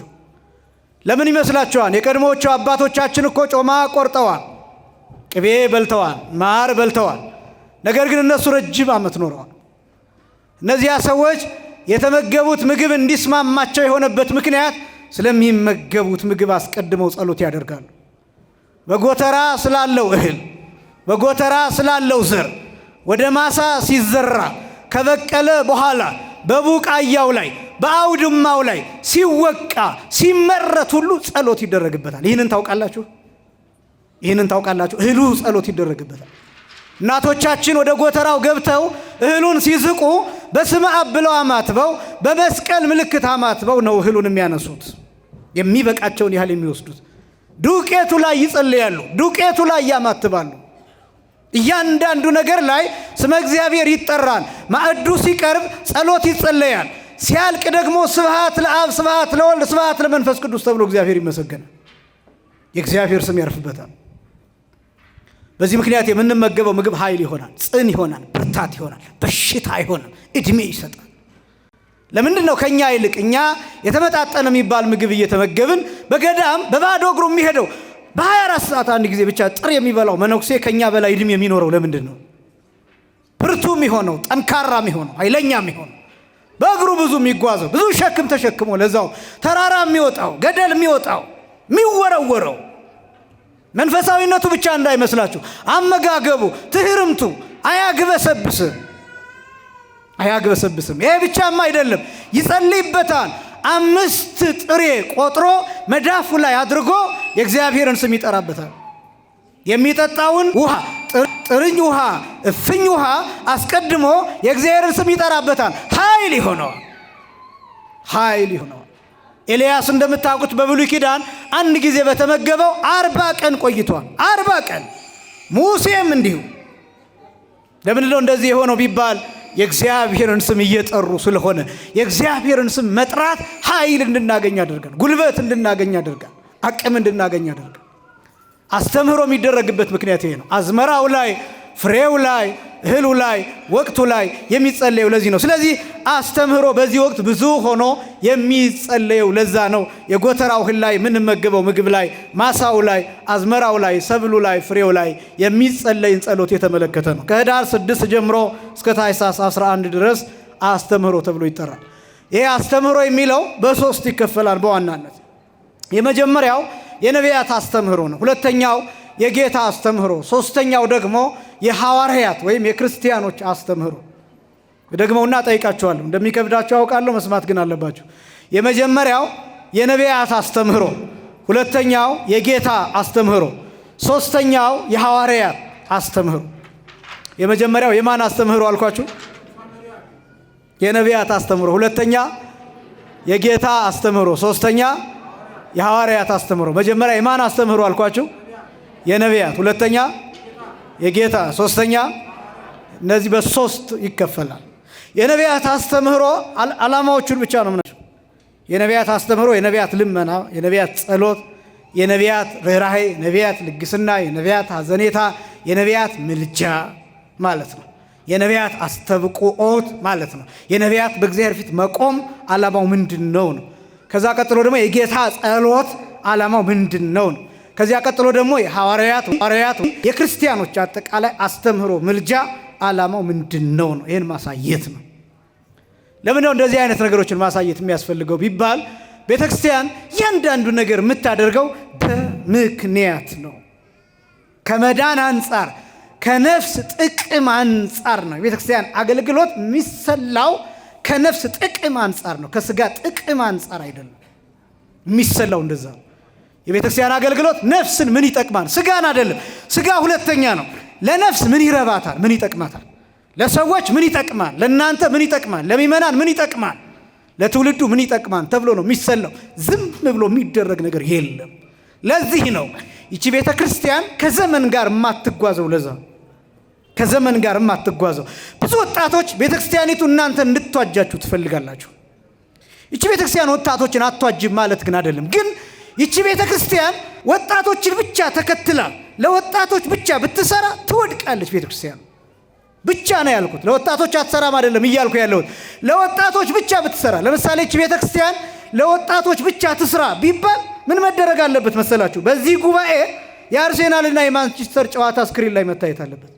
ለምን ይመስላችኋል? የቀድሞዎቹ አባቶቻችን እኮ ጮማ ቆርጠዋል፣ ቅቤ በልተዋል፣ ማር በልተዋል። ነገር ግን እነሱ ረጅም ዓመት ኖረዋል። እነዚያ ሰዎች የተመገቡት ምግብ እንዲስማማቸው የሆነበት ምክንያት ስለሚመገቡት ምግብ አስቀድመው ጸሎት ያደርጋሉ። በጎተራ ስላለው እህል፣ በጎተራ ስላለው ዘር ወደ ማሳ ሲዘራ ከበቀለ በኋላ በቡቃያው ላይ በአውድማው ላይ ሲወቃ ሲመረት ሁሉ ጸሎት ይደረግበታል። ይህንን ታውቃላችሁ? ይህንን ታውቃላችሁ? እህሉ ጸሎት ይደረግበታል። እናቶቻችን ወደ ጎተራው ገብተው እህሉን ሲዝቁ በስመ አብ ብለው አማትበው በመስቀል ምልክት አማትበው ነው እህሉን የሚያነሱት፣ የሚበቃቸውን ያህል የሚወስዱት። ዱቄቱ ላይ ይጸልያሉ፣ ዱቄቱ ላይ ያማትባሉ። እያንዳንዱ ነገር ላይ ስመ እግዚአብሔር ይጠራል። ማዕዱ ሲቀርብ ጸሎት ይጸለያል። ሲያልቅ ደግሞ ስብሐት ለአብ፣ ስብሐት ለወልድ፣ ስብሐት ለመንፈስ ቅዱስ ተብሎ እግዚአብሔር ይመሰገናል። የእግዚአብሔር ስም ያርፍበታል። በዚህ ምክንያት የምንመገበው ምግብ ኃይል ይሆናል፣ ጽን ይሆናል፣ ብርታት ይሆናል፣ በሽታ አይሆንም፣ እድሜ ይሰጣል። ለምንድን ነው ከኛ ይልቅ እኛ የተመጣጠነ የሚባል ምግብ እየተመገብን በገዳም በባዶ እግሩ የሚሄደው በ24 ሰዓት አንድ ጊዜ ብቻ ጥር የሚበላው መነኩሴ ከኛ በላይ እድሜ የሚኖረው ለምንድን ነው? ብርቱ የሚሆነው፣ ጠንካራ የሚሆነው፣ ኃይለኛ የሚሆነው፣ በእግሩ ብዙ የሚጓዘው፣ ብዙ ሸክም ተሸክሞ ለዛው ተራራ የሚወጣው፣ ገደል የሚወጣው፣ የሚወረወረው መንፈሳዊነቱ ብቻ እንዳይመስላችሁ፣ አመጋገቡ፣ ትህርምቱ አያግበሰብስም። ይሄ ብቻማ አይደለም፣ ይጸልይበታል። 5 ጥሬ ቆጥሮ መዳፉ ላይ አድርጎ የእግዚአብሔርን ስም ይጠራበታል። የሚጠጣውን ውሃ፣ ጥርኝ ውሃ፣ እፍኝ ውሃ አስቀድሞ የእግዚአብሔርን ስም ይጠራበታል። ኃይል ይሆነዋል። ኤልያስ እንደምታውቁት በብሉይ ኪዳን አንድ ጊዜ በተመገበው 40 ቀን ቆይቷል። 40 ቀን። ሙሴም እንዲሁ። ለምንድን ነው እንደዚህ የሆነው ቢባል የእግዚአብሔርን ስም እየጠሩ ስለሆነ። የእግዚአብሔርን ስም መጥራት ኃይል እንድናገኝ ያደርጋል፣ ጉልበት እንድናገኝ ያደርጋል፣ አቅም እንድናገኝ ያደርጋል። አስተምህሮ የሚደረግበት ምክንያት ይሄ ነው። አዝመራው ላይ፣ ፍሬው ላይ፣ እህሉ ላይ፣ ወቅቱ ላይ የሚጸለየው ለዚህ ነው። ስለዚህ አስተምህሮ በዚህ ወቅት ብዙ ሆኖ የሚጸለየው ለዛ ነው። የጎተራው እህል ላይ፣ የምንመገበው ምግብ ላይ፣ ማሳው ላይ፣ አዝመራው ላይ፣ ሰብሉ ላይ፣ ፍሬው ላይ የሚጸለይን ጸሎት የተመለከተ ነው። ከህዳር 6 ጀምሮ እስከ ታኅሳስ 11 ድረስ አስተምህሮ ተብሎ ይጠራል። ይሄ አስተምህሮ የሚለው በ3 ይከፈላል በዋናነት። የመጀመሪያው የነቢያት አስተምህሮ ነው። ሁለተኛው የጌታ አስተምህሮ፣ ሶስተኛው ደግሞ የሐዋርያት ወይም የክርስቲያኖች አስተምህሮ። ደግሞና ጠይቃችኋለሁ፣ እንደሚከብዳችሁ አውቃለሁ፣ መስማት ግን አለባችሁ። የመጀመሪያው የነቢያት አስተምህሮ፣ ሁለተኛው የጌታ አስተምህሮ፣ ሶስተኛው የሐዋርያት አስተምህሮ። የመጀመሪያው የማን አስተምህሮ አልኳችሁ? የነቢያት አስተምህሮ፣ ሁለተኛ የጌታ አስተምህሮ፣ ሶስተኛ የሐዋርያት አስተምህሮ። መጀመሪያ የማን አስተምህሮ አልኳችሁ? የነቢያት፣ ሁለተኛ የጌታ፣ ሶስተኛ። እነዚህ በ3 ይከፈላል። የነቢያት አስተምህሮ ዓላማዎቹን ብቻ ነው ምናቸው። የነቢያት አስተምህሮ የነቢያት ልመና፣ የነቢያት ጸሎት፣ የነቢያት ርኅራኄ፣ የነቢያት ልግስና፣ የነቢያት ሐዘኔታ፣ የነቢያት ምልጃ ማለት ነው። የነቢያት አስተብቁኦት ማለት ነው። የነቢያት በእግዚአብሔር ፊት መቆም ዓላማው ምንድን ነው? ከዛ ቀጥሎ ደግሞ የጌታ ጸሎት ዓላማው ምንድን ነው? ከዚያ ቀጥሎ ደግሞ የሐዋርያት የክርስቲያኖች አጠቃላይ አስተምህሮ ምልጃ ዓላማው ምንድን ነው? ይህን ማሳየት ነው። ለምን ነው እንደዚህ አይነት ነገሮችን ማሳየት የሚያስፈልገው ቢባል ቤተክርስቲያን እያንዳንዱ ነገር የምታደርገው በምክንያት ነው። ከመዳን አንጻር፣ ከነፍስ ጥቅም አንጻር ነው። የቤተክርስቲያን አገልግሎት የሚሰላው ከነፍስ ጥቅም አንጻር ነው፣ ከስጋ ጥቅም አንጻር አይደለም የሚሰላው። እንደዛ ነው የቤተክርስቲያን አገልግሎት። ነፍስን ምን ይጠቅማል? ስጋን አይደለም። ስጋ ሁለተኛ ነው። ለነፍስ ምን ይረባታል? ምን ይጠቅማታል? ለሰዎች ምን ይጠቅማል? ለእናንተ ምን ይጠቅማል? ለሚመናን ምን ይጠቅማል? ለትውልዱ ምን ይጠቅማል ተብሎ ነው የሚሰላው። ዝም ብሎ የሚደረግ ነገር የለም። ለዚህ ነው ይቺ ቤተ ክርስቲያን ከዘመን ጋር የማትጓዘው። ለዛ ከዘመን ጋር የማትጓዘው። ብዙ ወጣቶች ቤተ ክርስቲያኒቱ እናንተ እንድትዋጃችሁ ትፈልጋላችሁ። ይቺ ቤተ ክርስቲያን ወጣቶችን አትዋጅም ማለት ግን አይደለም። ግን ይቺ ቤተ ክርስቲያን ወጣቶችን ብቻ ተከትላ ለወጣቶች ብቻ ብትሰራ ትወድቃለች። ቤተ ክርስቲያን ብቻ ነው ያልኩት። ለወጣቶች አትሰራም አይደለም እያልኩ ያለሁት። ለወጣቶች ብቻ ብትሰራ፣ ለምሳሌ ይቺ ቤተ ክርስቲያን ለወጣቶች ብቻ ትስራ ቢባል ምን መደረግ አለበት መሰላችሁ? በዚህ ጉባኤ የአርሴናልና የማንቸስተር ጨዋታ ስክሪን ላይ መታየት አለበት።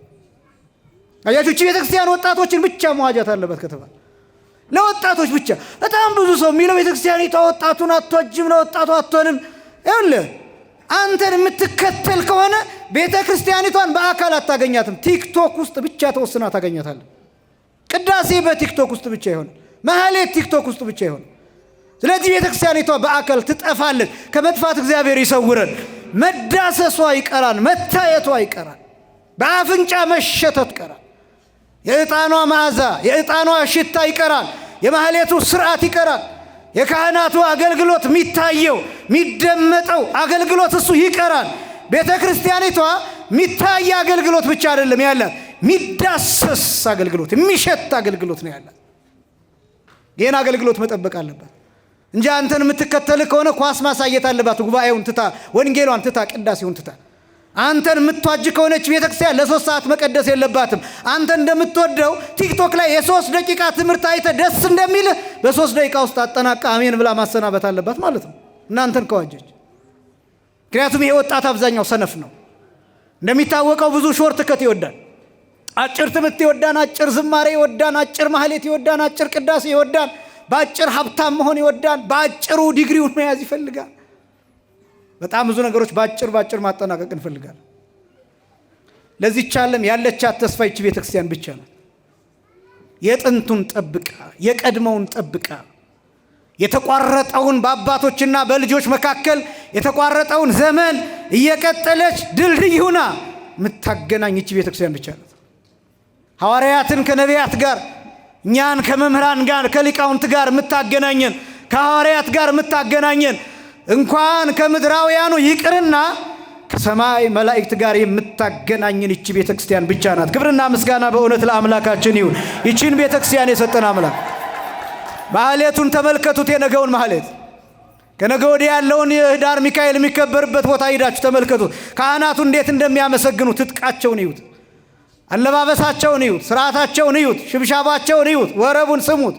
አያችሁ፣ ይቺ ቤተ ክርስቲያን ወጣቶችን ብቻ መዋጃት አለበት ከተባለ ለወጣቶች ብቻ። በጣም ብዙ ሰው የሚለው ቤተ ክርስቲያኒቷ ወጣቱን አትዋጅም፣ ለወጣቱ አትሆንም። ይኸውልህ አንተን የምትከተል ከሆነ ቤተ ክርስቲያኒቷን በአካል አታገኛትም። ቲክቶክ ውስጥ ብቻ ተወስና ታገኛታለህ። ቅዳሴ በቲክቶክ ውስጥ ብቻ ይሆን፣ ማህሌት ቲክቶክ ውስጥ ብቻ ይሆን። ስለዚህ ቤተ ክርስቲያኒቷ በአካል ትጠፋለች። ከመጥፋት እግዚአብሔር ይሰውረን። መዳሰሷ ይቀራል፣ መታየቷ ይቀራል፣ በአፍንጫ መሸተት ይቀራል፣ የዕጣኗ መዓዛ የዕጣኗ ሽታ ይቀራል፣ የማህሌቱ ስርዓት ይቀራል፣ የካህናቱ አገልግሎት የሚታየው የሚደመጠው አገልግሎት እሱ ይቀራል። ቤተ ክርስቲያኒቷ የሚታይ አገልግሎት ብቻ አይደለም ያላት፣ የሚዳሰስ አገልግሎት፣ የሚሸት አገልግሎት ነው ያላት። ይህን አገልግሎት መጠበቅ አለባት እንጂ አንተን የምትከተል ከሆነ ኳስ ማሳየት አለባት። ጉባኤውን ትታ፣ ወንጌሏን ትታ፣ ቅዳሴውን ትታ። አንተን የምትዋጅ ከሆነች ቤተክርስቲያን ለ3 ሰዓት መቀደስ የለባትም። አንተ እንደምትወደው ቲክቶክ ላይ የ3 ደቂቃ ትምህርት አይተህ ደስ እንደሚል በ3 ደቂቃ ውስጥ አጠናቃ አሜን ብላ ማሰናበት አለባት ማለት ነው እናንተን ከዋጀች። ምክንያቱም ይሄ ወጣት አብዛኛው ሰነፍ ነው። እንደሚታወቀው ብዙ ሾርት ከት ይወዳል። አጭር ትምህርት ይወዳል፣ አጭር ዝማሬ ይወዳል፣ አጭር ማህሌት ይወዳል፣ አጭር ቅዳሴ ይወዳል፣ በአጭር ሀብታም መሆን ይወዳል፣ በአጭሩ ዲግሪውን መያዝ ይፈልጋል። በጣም ብዙ ነገሮች በአጭር ማጠናቀቅ እንፈልጋለን። ለዚህች ዓለም ያለቻት ተስፋ ይህች ቤተክርስቲያን ብቻ ናት። የጥንቱን ጠብቃ የቀድሞውን ጠብቃ የተቋረጠውን በአባቶችና በልጆች መካከል የተቋረጠውን ዘመን እየቀጠለች ድልድይ ሆና የምታገናኝ ይህች ቤተክርስቲያን ብቻ ናት። ሐዋርያትን ከነቢያት ጋር፣ እኛን ከመምህራን ጋር ከሊቃውንት ጋር የምታገናኘን፣ ከሐዋርያት ጋር የምታገናኘን እንኳን ከምድራውያኑ ይቅርና ከሰማይ መላእክት ጋር የምታገናኘን ይህች ቤተክርስቲያን ብቻ ናት። ክብርና ምስጋና በእውነት ለአምላካችን ይሁን። ይህችን ቤተክርስቲያን የሰጠን አምላክ ማህሌቱን ተመልከቱት። የነገውን ማህሌት ከነገ ወዲያ ያለውን የህዳር ሚካኤል የሚከበርበት ቦታ ሂዳችሁ ተመልከቱት። ካህናቱ እንዴት እንደሚያመሰግኑ ትጥቃቸውን ይዩት፣ አለባበሳቸውን ይዩት፣ ስርዓታቸውን ይዩት፣ ሽብሻባቸውን ይዩት፣ ወረቡን ስሙት፣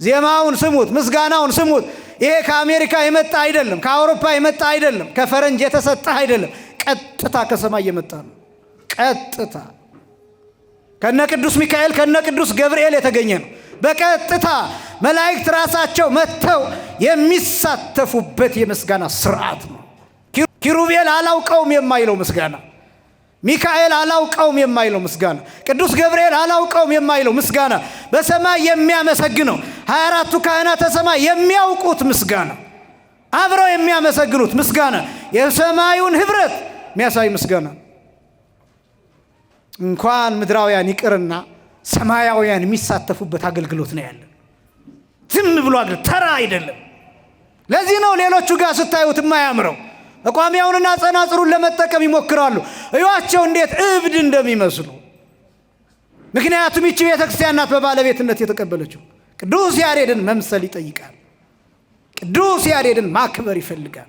ዜማውን ስሙት፣ ምስጋናውን ስሙት። ይሄ ከአሜሪካ የመጣ አይደለም፣ ከአውሮፓ የመጣ አይደለም፣ ከፈረንጅ የተሰጠ አይደለም። ቀጥታ ከሰማይ የመጣ ነው። ቀጥታ ከነ ቅዱስ ሚካኤል ከነ ቅዱስ ገብርኤል የተገኘ ነው። በቀጥታ መላእክት ራሳቸው መጥተው የሚሳተፉበት የምስጋና ስርዓት ነው። ኪሩቤል አላውቀውም የማይለው ምስጋና፣ ሚካኤል አላውቀውም የማይለው ምስጋና፣ ቅዱስ ገብርኤል አላውቀውም የማይለው ምስጋና፣ በሰማይ የሚያመሰግነው 24ቱ ካህናተ ሰማይ የሚያውቁት ምስጋና፣ አብረው የሚያመሰግኑት ምስጋና፣ የሰማዩን ህብረት የሚያሳይ ምስጋና። እንኳን ምድራውያን ይቅርና ሰማያውያን የሚሳተፉበት አገልግሎት ነው ያለን። ዝም ብሎ ተራ አይደለም። ለዚህ ነው ሌሎቹ ጋር ስታዩት የማያምረው። መቋሚያውንና ጸናጽሩን ለመጠቀም ይሞክራሉ። እዩዋቸው እንዴት እብድ እንደሚመስሉ። ምክንያቱም ይህች ቤተክርስቲያን ናት በባለቤትነት የተቀበለችው። ቅዱስ ያሬድን መምሰል ይጠይቃል። ቅዱስ ያሬድን ማክበር ይፈልጋል።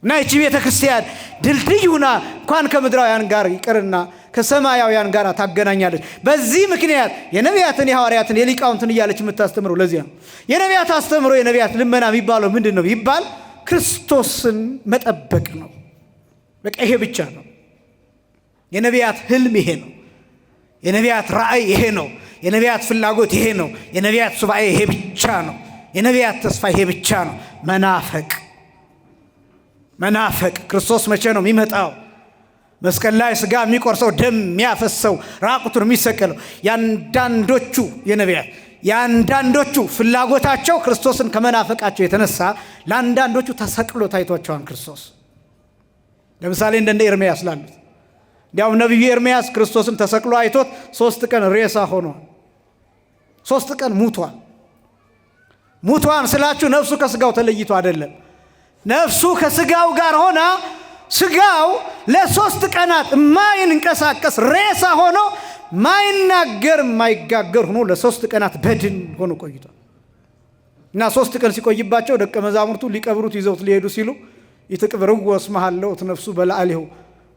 እና ይህች ቤተክርስቲያን ድልድይ ሁና እንኳን ከምድራውያን ጋር ይቅርና ከሰማያውያን ጋር ታገናኛለች። በዚህ ምክንያት የነቢያትን የሐዋርያትን የሊቃውንትን እያለች የምታስተምረው ለዚያ ነው። የነቢያት አስተምሮ የነቢያት ልመና የሚባለው ምንድን ነው ይባል? ክርስቶስን መጠበቅ ነው። በቃ ይሄ ብቻ ነው። የነቢያት ህልም ይሄ ነው። የነቢያት ራእይ ይሄ ነው። የነቢያት ፍላጎት ይሄ ነው። የነቢያት ሱባኤ ይሄ ብቻ ነው። የነቢያት ተስፋ ይሄ ብቻ ነው። መናፈቅ ክርስቶስ መቼ ነው የሚመጣው? መስቀል ላይ ስጋ የሚቆርሰው ደም የሚያፈሰው ራቁቱን የሚሰቀለው ያንዳንዶቹ የነቢያት ያንዳንዶቹ ፍላጎታቸው ክርስቶስን ከመናፈቃቸው የተነሳ ለአንዳንዶቹ ተሰቅሎ ታይቷቸዋል ክርስቶስ። ለምሳሌ እንደ ኤርምያስ ላሉት እንዲያውም ነቢዩ ኤርምያስ ክርስቶስን ተሰቅሎ አይቶት 3 ቀን ሬሳ ሆኗል። 3 ቀን ሙቷን ስላችሁ ነፍሱ ከስጋው ተለይቶ አይደለም። ነፍሱ ከስጋው ጋር ሆና ስጋው ለ3 ቀናት የማይንቀሳቀስ ሬሳ ሆኖ ማይናገር ማይጋገር ሆኖ ለ3 ቀናት በድን ሆኖ ቆይቷል። እና 3 ቀን ሲቆይባቸው ደቀ መዛሙርቱ ሊቀብሩት ይዘውት ሊሄዱ ሲሉ ይትቅብርዎ እስመ ሀለወት ነፍሱ በላዕሌሁ፣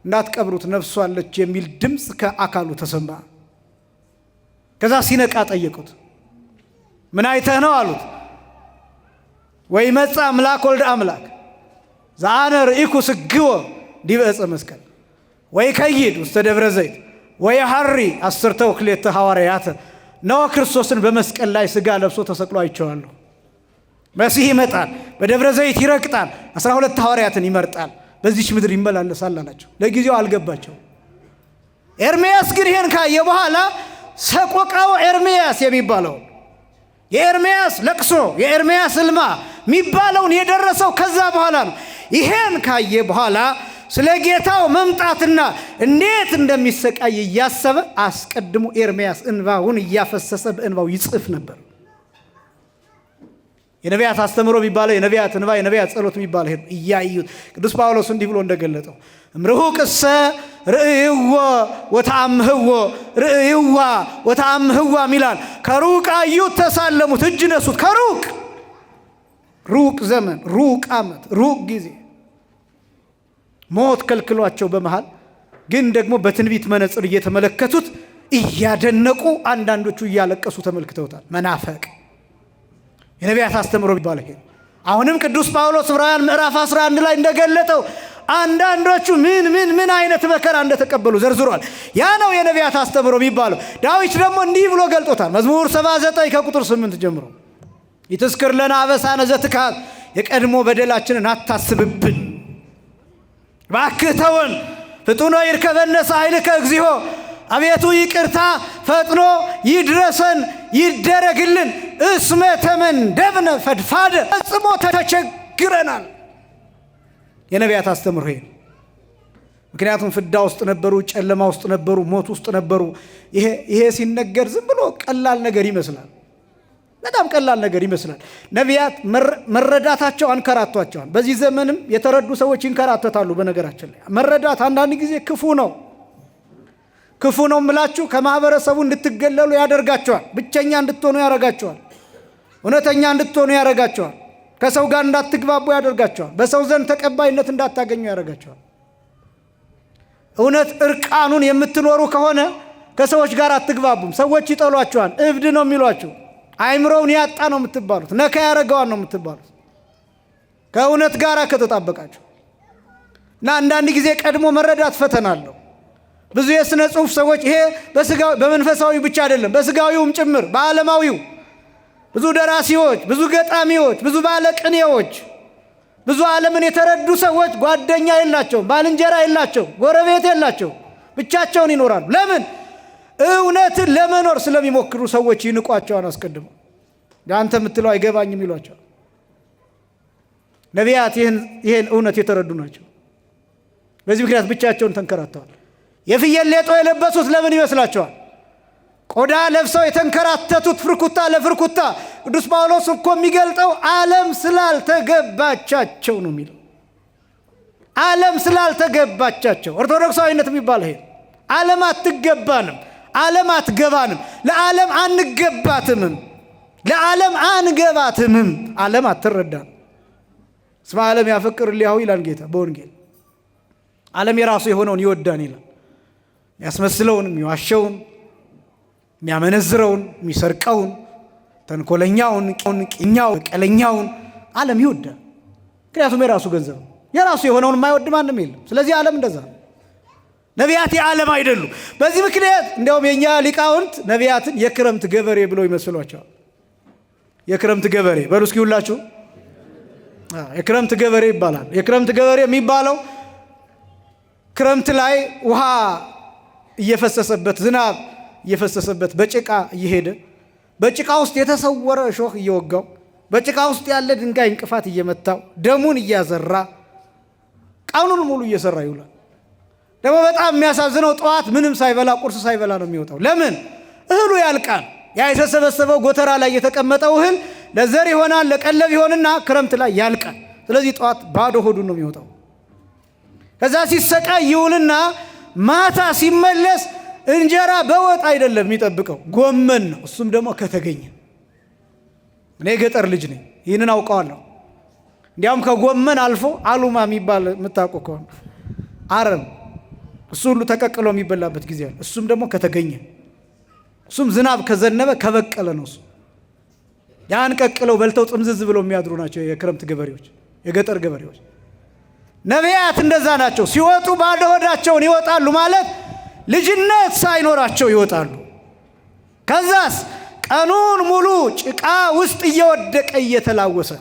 እንዳትቀብሩት ነፍሱ አለች የሚል ድምፅ ከአካሉ ተሰማ። ከዛ ሲነቃ ጠየቁት። ምን አይተህ ነው አሉት። ወይ መጻ አምላክ ወልደ አምላክ ዛነ ርኢኩ ስግወ ዲበ ዕፀ መስቀል ወይ ከይድ ውስተ ደብረ ዘይት ወይ ሐሪ 10 ወክሌተ ሐዋርያት ነው። ክርስቶስን በመስቀል ላይ ስጋ ለብሶ ተሰቅሎ አይቼዋለሁ። መሲህ ይመጣል፣ በደብረ ዘይት ይረግጣል፣ 12 ሐዋርያትን ይመርጣል፣ በዚች ምድር ይመላለሳል አላቸው። ለጊዜው አልገባቸው። ኤርምያስ ግን ይሄን ካየ በኋላ ሰቆቃው ኤርምያስ የሚባለው የኤርምያስ ለቅሶ የኤርምያስ ሕልማ የሚባለውን የደረሰው ከዛ በኋላ ነው። ይሄን ካየ በኋላ ስለ ጌታው መምጣትና እንዴት እንደሚሰቃይ እያሰበ አስቀድሞ ኤርምያስ እንባውን እያፈሰሰ በእንባው ይጽፍ ነበር። የነቢያት አስተምሮ የሚባለው የነቢያት እንባ የነቢያት ጸሎት የሚባለው እያዩት ቅዱስ ጳውሎስ እንዲህ ብሎ እንደገለጠው እምርሁቅሰ ርእይዎ ወተአምህዎ ርእይዋ ወተአምህዋ ሚላል። ከሩቅ አዩት፣ ተሳለሙት፣ እጅ ነሱት። ከሩቅ ሩቅ ዘመን፣ ሩቅ ዓመት፣ ሩቅ ጊዜ ሞት ከልክሏቸው በመሃል ግን ደግሞ በትንቢት መነጽር እየተመለከቱት እያደነቁ አንዳንዶቹ እያለቀሱ ተመልክተውታል። መናፈቅ የነቢያት አስተምሮ ይባላል። ይሄ አሁንም ቅዱስ ጳውሎስ ዕብራውያን ምዕራፍ 11 ላይ እንደገለጠው አንዳንዶቹ ምን አይነት መከራ እንደተቀበሉ ዘርዝሯል። ያ ነው የነቢያት አስተምሮ የሚባለው። ዳዊት ደግሞ እንዲህ ብሎ ገልጦታል። መዝሙር 79 ከቁጥር 8 ጀምሮ ይትዝክር ለነ አበሳነ ዘትካት፣ የቀድሞ በደላችንን አታስብብን፣ እባክህ ተወን። ፍጡኖ ይርከበነ ኃይልከ እግዚኦ፣ አቤቱ ይቅርታ ፈጥኖ ይድረሰን ይደረግልን። እስመ ተመንደብነ ፈድፋደ፣ ፈጽሞ ተቸግረናል። የነቢያት አስተምሮ ይሄ። ምክንያቱም ፍዳ ውስጥ ነበሩ፣ ጨለማ ውስጥ ነበሩ፣ ሞት ውስጥ ነበሩ። ይሄ ሲነገር ዝም ብሎ ቀላል ነገር ይመስላል። በጣም ቀላል ነገር ይመስላል። ነቢያት መረዳታቸው አንከራቷቸዋል። በዚህ ዘመንም የተረዱ ሰዎች ይንከራተታሉ። በነገራችን ላይ መረዳት አንዳንድ ጊዜ ክፉ ነው። ክፉ ነው የምላችሁ ከማህበረሰቡ እንድትገለሉ ያደርጋቸዋል። ብቸኛ እንድትሆኑ ያደርጋቸዋል። እውነተኛ እንድትሆኑ ያደርጋቸዋል። ከሰው ጋር እንዳትግባቡ ያደርጋቸዋል። በሰው ዘንድ ተቀባይነት እንዳታገኙ ያደርጋቸዋል። እውነት እርቃኑን የምትኖሩ ከሆነ ከሰዎች ጋር አትግባቡም። ሰዎች ይጠሏቸዋል። እብድ ነው የሚሏችሁ። አይምሮውን ያጣ ነው የምትባሉት። ነካ ያደረገዋል ነው የምትባሉት ከእውነት ጋር ከተጣበቃችሁ። እና አንዳንድ ጊዜ ቀድሞ መረዳት ፈተና አለው። ብዙ የሥነ ጽሑፍ ሰዎች ይሄ በመንፈሳዊ ብቻ አይደለም በስጋዊውም ጭምር በዓለማዊው ብዙ ደራሲዎች፣ ብዙ ገጣሚዎች፣ ብዙ ባለቅኔዎች፣ ብዙ ዓለምን የተረዱ ሰዎች ጓደኛ የላቸው፣ ባልንጀራ የላቸው፣ ጎረቤት የላቸው፣ ብቻቸውን ይኖራሉ። ለምን? እውነትን ለመኖር ስለሚሞክሩ ሰዎች ይንቋቸዋል። አስቀድመው አንተ የምትለው አይገባኝም ይሏቸዋል። ነቢያት ይህን እውነት የተረዱ ናቸው። በዚህ ምክንያት ብቻቸውን ተንከራተዋል። የፍየል ሌጦ የለበሱት ለምን ይመስላቸዋል? ቆዳ ለብሰው የተንከራተቱት ፍርኩታ ለፍርኩታ። ቅዱስ ጳውሎስ እኮ የሚገልጠው ዓለም ስላልተገባቻቸው ነው የሚለው። ዓለም ስላልተገባቻቸው። ኦርቶዶክሳዊነት የሚባል ይሄ ዓለም አትገባንም፣ ዓለም አትገባንም፣ ለዓለም አንገባትምም፣ ለዓለም አንገባትምም። ዓለም አትረዳም። እስመ ዓለም ያፈቅር ሊያው ይላል ጌታ በወንጌል። ዓለም የራሱ የሆነውን ይወዳን ይላል። የሚያስመስለውን፣ የሚዋሸውን፣ የሚያመነዝረውን፣ የሚሰርቀውን፣ ተንኮለኛውን፣ ቂኛው፣ ቀለኛውን ዓለም ይወዳል። ምክንያቱም የራሱ ገንዘብ ነው። የራሱ የሆነውን የማይወድ ማንም የለም። ስለዚህ ዓለም እንደዛ ነው። ነቢያት የዓለም አይደሉም። በዚህ ምክንያት እንዲያውም የኛ ሊቃውንት ነቢያትን የክረምት ገበሬ ብለው ይመስሏቸዋል። የክረምት ገበሬ በሉ እስኪ ሁላችሁ። የክረምት ገበሬ ይባላል። የክረምት ገበሬ የሚባለው ክረምት ላይ ውሃ እየፈሰሰበት ዝናብ እየፈሰሰበት በጭቃ እየሄደ በጭቃ ውስጥ የተሰወረ እሾህ እየወጋው በጭቃ ውስጥ ያለ ድንጋይ እንቅፋት እየመታው ደሙን እያዘራ ቀኑን ሙሉ እየሰራ ይውላል። ደግሞ በጣም የሚያሳዝነው ጠዋት ምንም ሳይበላ ቁርስ ሳይበላ ነው የሚወጣው። ለምን? እህሉ ያልቃል። ያ የተሰበሰበው ጎተራ ላይ የተቀመጠው እህል ለዘር ይሆናል፣ ለቀለብ ይሆንና ክረምት ላይ ያልቃል። ስለዚህ ጠዋት ባዶ ሆዱን ነው የሚወጣው። ከዛ ሲሰቃይ ይውልና ማታ ሲመለስ እንጀራ በወጥ አይደለም የሚጠብቀው፣ ጎመን ነው። እሱም ደግሞ ከተገኘ። እኔ ገጠር ልጅ ነኝ፣ ይህንን አውቀዋለሁ። እንዲያውም ከጎመን አልፎ አሉማ የሚባል የምታውቁ ከሆነ አረም፣ እሱ ሁሉ ተቀቅሎ የሚበላበት ጊዜ አለ። እሱም ደግሞ ከተገኘ፣ እሱም ዝናብ ከዘነበ ከበቀለ ነው። እሱ ያን ቀቅለው በልተው ጥምዝዝ ብለው የሚያድሩ ናቸው የክረምት ገበሬዎች፣ የገጠር ገበሬዎች። ነቢያት እንደዛ ናቸው። ሲወጡ ባዶ ሆዳቸውን ይወጣሉ ማለት ልጅነት ሳይኖራቸው ይወጣሉ። ከዛስ ቀኑን ሙሉ ጭቃ ውስጥ እየወደቀ እየተላወሰ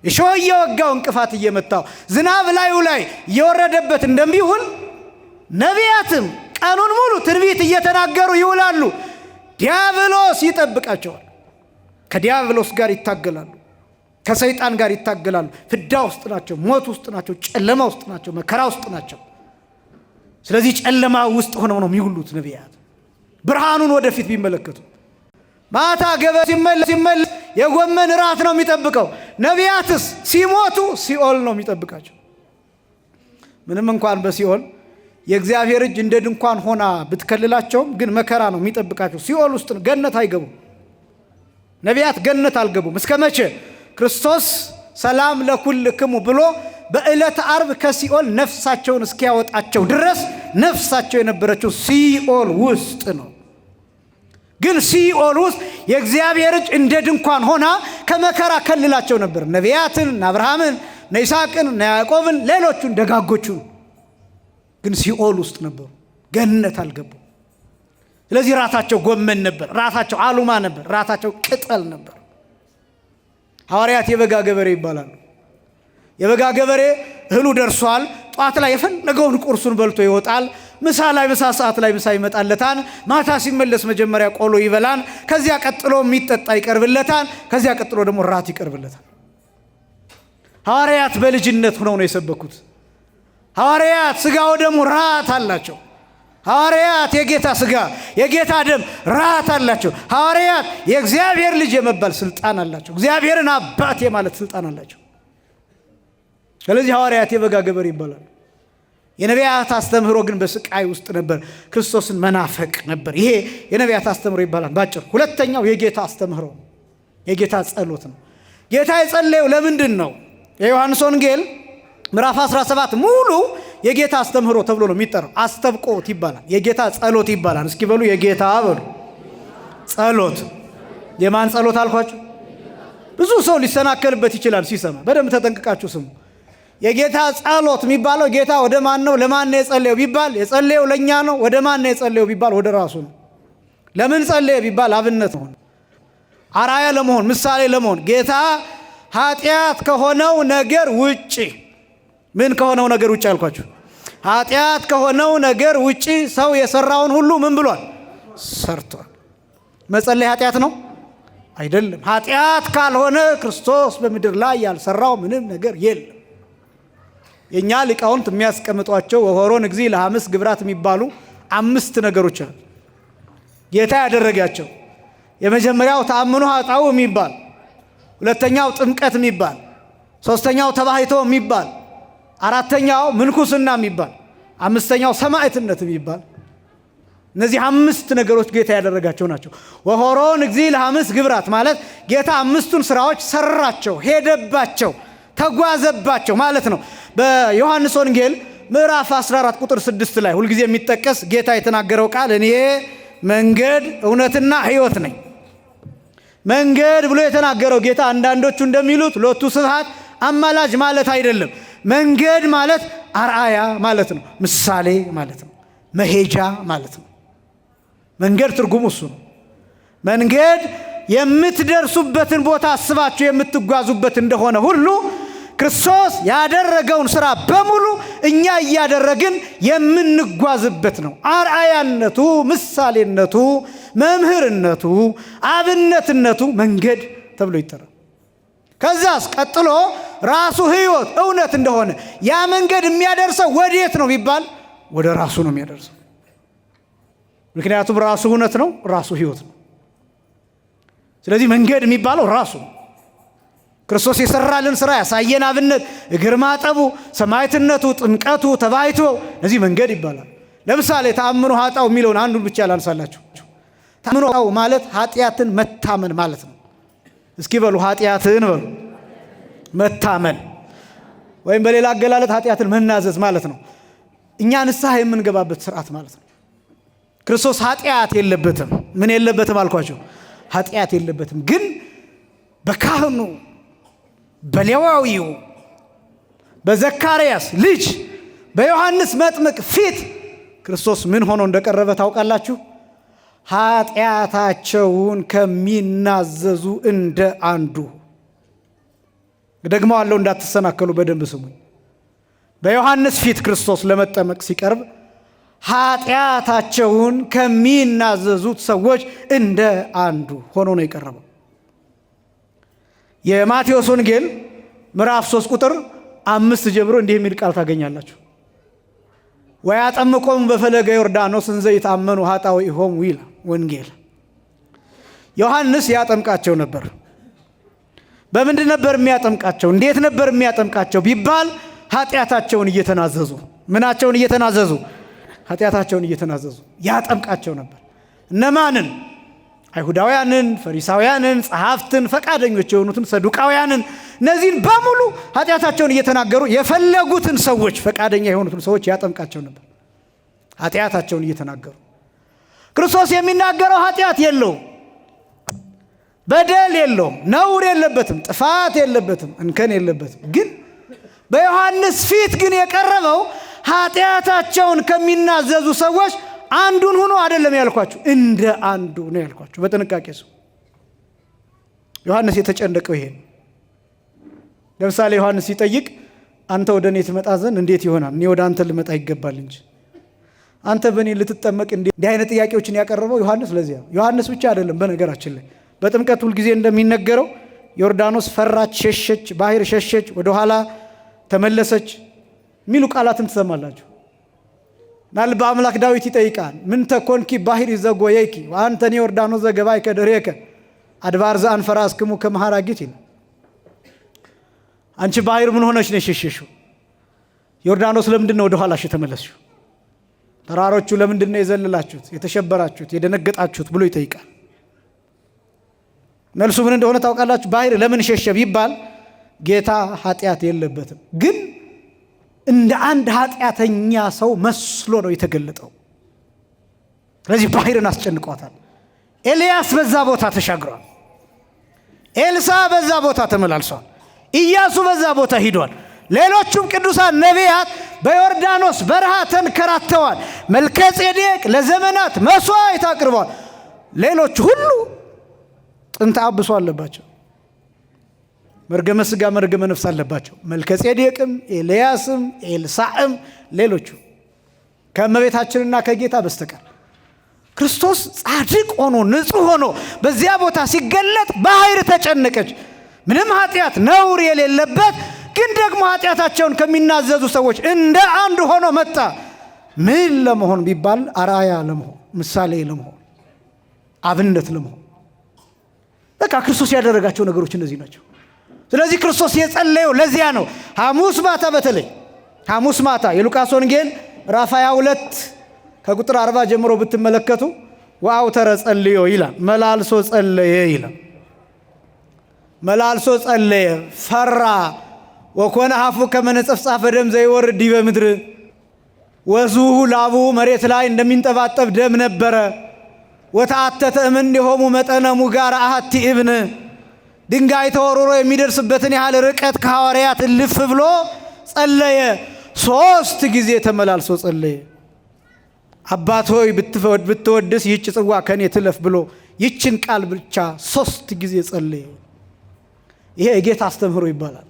እሾህ እየወጋው እንቅፋት እየመታው ዝናብ ላዩ ላይ እየወረደበት እንደሚውል ነቢያትም ቀኑን ሙሉ ትንቢት እየተናገሩ ይውላሉ። ዲያብሎስ ይጠብቃቸዋል። ከዲያብሎስ ጋር ይታገላሉ። ከሰይጣን ጋር ይታገላሉ። ፍዳ ውስጥ ናቸው፣ ሞት ውስጥ ናቸው፣ ጨለማ ውስጥ ናቸው፣ መከራ ውስጥ ናቸው። ስለዚህ ጨለማ ውስጥ ሆነው ነው የሚውሉት ነቢያት። ብርሃኑን ወደፊት ቢመለከቱ ማታ ገበያ ሲመለስ የጎመን ራት ነው የሚጠብቀው። ነቢያትስ ሲሞቱ ሲኦል ነው የሚጠብቃቸው። ምንም እንኳን በሲኦል የእግዚአብሔር እጅ እንደ ድንኳን ሆና ብትከልላቸውም ግን መከራ ነው የሚጠብቃቸው። ሲኦል ውስጥ ነው፣ ገነት አይገቡም። ነቢያት ገነት አልገቡም። እስከ መቼ? ክርስቶስ ሰላም ለኩልክሙ ብሎ በዕለተ ዓርብ ከሲኦል ነፍሳቸውን እስኪያወጣቸው ድረስ ነፍሳቸው የነበረችው ሲኦል ውስጥ ነው። ግን ሲኦል ውስጥ የእግዚአብሔር እጅ እንደ ድንኳን ሆና ከመከራ ከልላቸው ነበር። ነቢያትን፣ አብርሃምን፣ ይስሐቅን፣ ያዕቆብን፣ ሌሎቹን ደጋጎቹን። ግን ሲኦል ውስጥ ነበሩ፣ ገነት አልገቡ። ስለዚህ ራታቸው ጎመን ነበር፣ ራታቸው አሉማ ነበር፣ ራታቸው ቅጠል ነበር። ሐዋርያት የበጋ ገበሬ ይባላሉ። የበጋ ገበሬ እህሉ ደርሷል። ጧት ላይ የፈለገውን ቁርሱን በልቶ ይወጣል። ምሳ ሰዓት ላይ ምሳ ይመጣለታል። ማታ ሲመለስ መጀመሪያ ቆሎ ይበላል። ከዚያ ቀጥሎ የሚጠጣ ይቀርብለታል። ከዚያ ቀጥሎ ደግሞ ራት ይቀርብለታል። ሐዋርያት በልጅነት ሆነው ነው የሰበኩት። ሐዋርያት ስጋው ደሙ ራት አላቸው። ሐዋርያት የጌታ ስጋ የጌታ ደም ራት አላቸው። ሐዋርያት የእግዚአብሔር ልጅ የመባል ስልጣን አላቸው። እግዚአብሔርን አባት የማለት ስልጣን አላቸው። ስለዚህ ሐዋርያት የበጋ ገበሬ ይባላሉ። የነቢያት አስተምህሮ ግን በስቃይ ውስጥ ነበር። ክርስቶስን መናፈቅ ነበር። ይሄ የነቢያት አስተምህሮ ይባላል ባጭሩ። ሁለተኛው የጌታ አስተምህሮ የጌታ ጸሎት ነው። ጌታ የጸለየው ለምንድን ነው? የዮሐንስ ወንጌል ምዕራፍ 17 ሙሉ የጌታ አስተምህሮ ተብሎ ነው የሚጠራው። አስተብቆት ይባላል። የጌታ ጸሎት ይባላል። እስኪ በሉ የጌታ በሉ ጸሎት። የማን ጸሎት አልኳችሁ? ብዙ ሰው ሊሰናከልበት ይችላል ሲሰማ። በደንብ ተጠንቅቃችሁ ስሙ። የጌታ ጸሎት የሚባለው ጌታ ወደ ማን ነው ለማን ነው የጸለየው ቢባል የጸለየው ለኛ ነው። ወደ ማን ነው የጸለየው ቢባል ወደ ራሱ ነው። ለምን ጸለየ ቢባል አብነት ነው፣ አራያ ለመሆን፣ ምሳሌ ለመሆን። ጌታ ኃጢአት ከሆነው ነገር ውጪ ምን ከሆነው ነገር ውጪ አልኳችሁ? ኃጢአት ከሆነው ነገር ውጪ ሰው የሰራውን ሁሉ ምን ብሏል? ሰርቷል። መጸለይ ኃጢአት ነው አይደለም። ኃጢአት ካልሆነ ክርስቶስ በምድር ላይ ያልሰራው ምንም ነገር የለም። የኛ ሊቃውንት የሚያስቀምጧቸው ወሆሮን እግዚ ለሐምስ ግብራት የሚባሉ 5 ነገሮች አሉ ጌታ ያደረጋቸው። የመጀመሪያው ተአምኖ ኃጣው የሚባል፣ ሁለተኛው ጥምቀት የሚባል፣ ሶስተኛው ተባሂቶ የሚባል፣ አራተኛው ምንኩስና የሚባል፣ አምስተኛው ሰማዕትነት የሚባል። እነዚህ 5 ነገሮች ጌታ ያደረጋቸው ናቸው። ወሆሮን እግዚ ለሐምስ ግብራት ማለት ጌታ 5ቱን ስራዎች ሰራቸው፣ ሄደባቸው፣ ተጓዘባቸው ማለት ነው። በዮሐንስ ወንጌል ምዕራፍ 14 ቁጥር 6 ላይ ሁልጊዜ የሚጠቀስ ጌታ የተናገረው ቃል እኔ መንገድ እውነትና ሕይወት ነኝ። መንገድ ብሎ የተናገረው ጌታ አንዳንዶቹ እንደሚሉት ሎቱ ስብሐት አማላጅ ማለት አይደለም። መንገድ ማለት አርአያ ማለት ነው፣ ምሳሌ ማለት ነው፣ መሄጃ ማለት ነው። መንገድ ትርጉሙ እሱ ነው። መንገድ የምትደርሱበትን ቦታ አስባችሁ የምትጓዙበት እንደሆነ ሁሉ ክርስቶስ ያደረገውን ስራ በሙሉ እኛ እያደረግን የምንጓዝበት ነው። አርአያነቱ፣ ምሳሌነቱ፣ መምህርነቱ፣ አብነትነቱ መንገድ ተብሎ ይጠራል። ከዛስ ቀጥሎ ራሱ ሕይወት እውነት እንደሆነ ያ መንገድ የሚያደርሰው ወዴት ነው ቢባል ወደ ራሱ ነው የሚያደርሰው። ምክንያቱም ራሱ እውነት ነው፣ ራሱ ሕይወት ነው። ስለዚህ መንገድ የሚባለው ራሱ ክርስቶስ የሰራልን ስራ ያሳየን አብነት፣ እግር ማጠቡ፣ ሰማዕትነቱ፣ ጥምቀቱ፣ ተባይቶ እነዚህ መንገድ ይባላል። ለምሳሌ ተአምኖ ኃጣው የሚለውን አንዱን ብቻ ላንሳላችሁ። ተአምኖ ኃጣው ማለት ኃጢአትን መታመን ማለት ነው። እስኪ በሉ ኃጢአትን በሉ መታመን፣ ወይም በሌላ አገላለጥ ኃጢአትን መናዘዝ ማለት ነው። እኛ ንስሐ የምንገባበት ስርዓት ማለት ነው። ክርስቶስ ኃጢአት የለበትም። ምን የለበትም አልኳቸው? ኃጢአት የለበትም። ግን በካህኑ በሌዋዊው በዘካርያስ ልጅ በዮሐንስ መጥምቅ ፊት ክርስቶስ ምን ሆኖ እንደቀረበ ታውቃላችሁ? ኃጢአታቸውን ከሚናዘዙ እንደ አንዱ። ደግሞ አለው እንዳትሰናከሉ በደንብ ስሙኝ። በዮሐንስ ፊት ክርስቶስ ለመጠመቅ ሲቀርብ ኃጢአታቸውን ከሚናዘዙት ሰዎች እንደ አንዱ ሆኖ ነው የቀረበው። የማቴዎስ ወንጌል ምዕራፍ 3 ቁጥር 5 ጀምሮ እንዲህ የሚል ቃል ታገኛላችሁ። ወያጠምቆሙ በፈለገ ዮርዳኖስ እንዘ ይታመኑ ኃጣውኢሆሙ ይላል ወንጌል። ዮሐንስ ያጠምቃቸው ነበር። በምንድን ነበር የሚያጠምቃቸው? እንዴት ነበር የሚያጠምቃቸው ቢባል ኃጢአታቸውን እየተናዘዙ። ምናቸውን እየተናዘዙ? ኃጢአታቸውን እየተናዘዙ ያጠምቃቸው ነበር። እነማንን? አይሁዳውያንን፣ ፈሪሳውያንን፣ ጸሐፍትን፣ ፈቃደኞች የሆኑትን ሰዱቃውያንን፣ እነዚህን በሙሉ ኃጢአታቸውን እየተናገሩ የፈለጉትን ሰዎች ፈቃደኛ የሆኑትን ሰዎች ያጠምቃቸው ነበር። ኃጢአታቸውን እየተናገሩ ክርስቶስ የሚናገረው ኃጢአት የለውም፣ በደል የለውም፣ ነውር የለበትም፣ ጥፋት የለበትም፣ እንከን የለበትም። ግን በዮሐንስ ፊት ግን የቀረበው ኃጢአታቸውን ከሚናዘዙ ሰዎች አንዱን ሆኖ አይደለም ያልኳችሁ፣ እንደ አንዱ ነው ያልኳችሁ። በጥንቃቄ ሰው ዮሐንስ የተጨነቀው ይሄ ነው። ለምሳሌ ዮሐንስ ሲጠይቅ አንተ ወደ እኔ ትመጣ ዘንድ እንዴት ይሆናል? እኔ ወደ አንተ ልመጣ ይገባል እንጂ አንተ በእኔ ልትጠመቅ እንዲህ አይነት ጥያቄዎችን ያቀረበው ዮሐንስ ለዚያ ነው። ዮሐንስ ብቻ አይደለም። በነገራችን ላይ በጥምቀት ሁልጊዜ እንደሚነገረው ዮርዳኖስ ፈራች፣ ሸሸች፣ ባህር ሸሸች፣ ወደኋላ ተመለሰች የሚሉ ቃላትን ትሰማላችሁ። ናልባ አምላክ ዳዊት ይጠይቃል፣ ምን ተኮንኪ ባህር ዘጎየኪ ወአንተኒ ዮርዳኖስ ዘገባይ ከደሬከ አድባር ዘአንፈራስክሙ ከመሃራጊት ይላል። አንቺ ባህር ምን ሆነሽ ነው የሸሸሽው? ዮርዳኖስ ለምንድን ነው ወደኋላሽ ተመለስሽው? ተራሮቹ ለምንድን ነው የዘለላችሁት፣ የተሸበራችሁት፣ የደነገጣችሁት ብሎ ይጠይቃል። መልሱ ምን እንደሆነ ታውቃላችሁ? ባህር ለምን ሸሸ ቢባል ጌታ ኃጢአት የለበትም፣ ግን እንደ አንድ ኃጢአተኛ ሰው መስሎ ነው የተገለጠው። ስለዚህ ባህርን አስጨንቋታል። ኤልያስ በዛ ቦታ ተሻግሯል። ኤልሳ በዛ ቦታ ተመላልሷል። ኢያሱ በዛ ቦታ ሂዷል። ሌሎቹም ቅዱሳን ነቢያት በዮርዳኖስ በረሃ ተንከራተዋል። መልከጼዴቅ ለዘመናት መስዋዕት አቅርበዋል። ሌሎቹ ሁሉ ጥንተ አብሶ አለባቸው። መርገመ ሥጋ መርገመ ነፍስ አለባቸው። መልከጼዴቅም፣ ኤልያስም፣ ኤልሳዕም ሌሎቹ ከእመቤታችንና ከጌታ በስተቀር ክርስቶስ ጻድቅ ሆኖ ንጹሕ ሆኖ በዚያ ቦታ ሲገለጥ ባህር ተጨነቀች። ምንም ኃጢአት ነውር የሌለበት ግን ደግሞ ኃጢአታቸውን ከሚናዘዙ ሰዎች እንደ አንድ ሆኖ መጣ። ምን ለመሆን ቢባል አርአያ ለመሆን፣ ምሳሌ ለመሆን፣ አብነት ለመሆን። በቃ ክርስቶስ ያደረጋቸው ነገሮች እነዚህ ናቸው። ስለዚህ ክርስቶስ የጸለየው ለዚያ ነው። ሐሙስ ማታ፣ በተለይ ሐሙስ ማታ የሉቃስ ወንጌል ምዕራፍ 22 ከቁጥር 40 ጀምሮ ብትመለከቱ ወአውተረ ጸልዮ ይላል። መላልሶ ጸለየ ይላል። መላልሶ ጸለየ፣ ፈራ። ወኮነ ሀፉ ከመነጸፍጻፈ ደም ዘይወርድ ዲበ ምድር፣ ወዙሁ ላቡ መሬት ላይ እንደሚንጠባጠብ ደም ነበረ። ወተአተተ እምኔሆሙ መጠነ ሙጋር አሐቲ እብን፣ ድንጋይ ተወርውሮ የሚደርስበትን ያህል ርቀት ከሐዋርያት እልፍ ብሎ ጸለየ። 3 ጊዜ ተመላልሶ ጸለየ። አባት ሆይ ብትወድስ ይህች ጽዋ ከኔ ትለፍ ብሎ ይችን ቃል ብቻ 3 ጊዜ ጸለየ። ይሄ የጌታ አስተምህሮ ይባላል።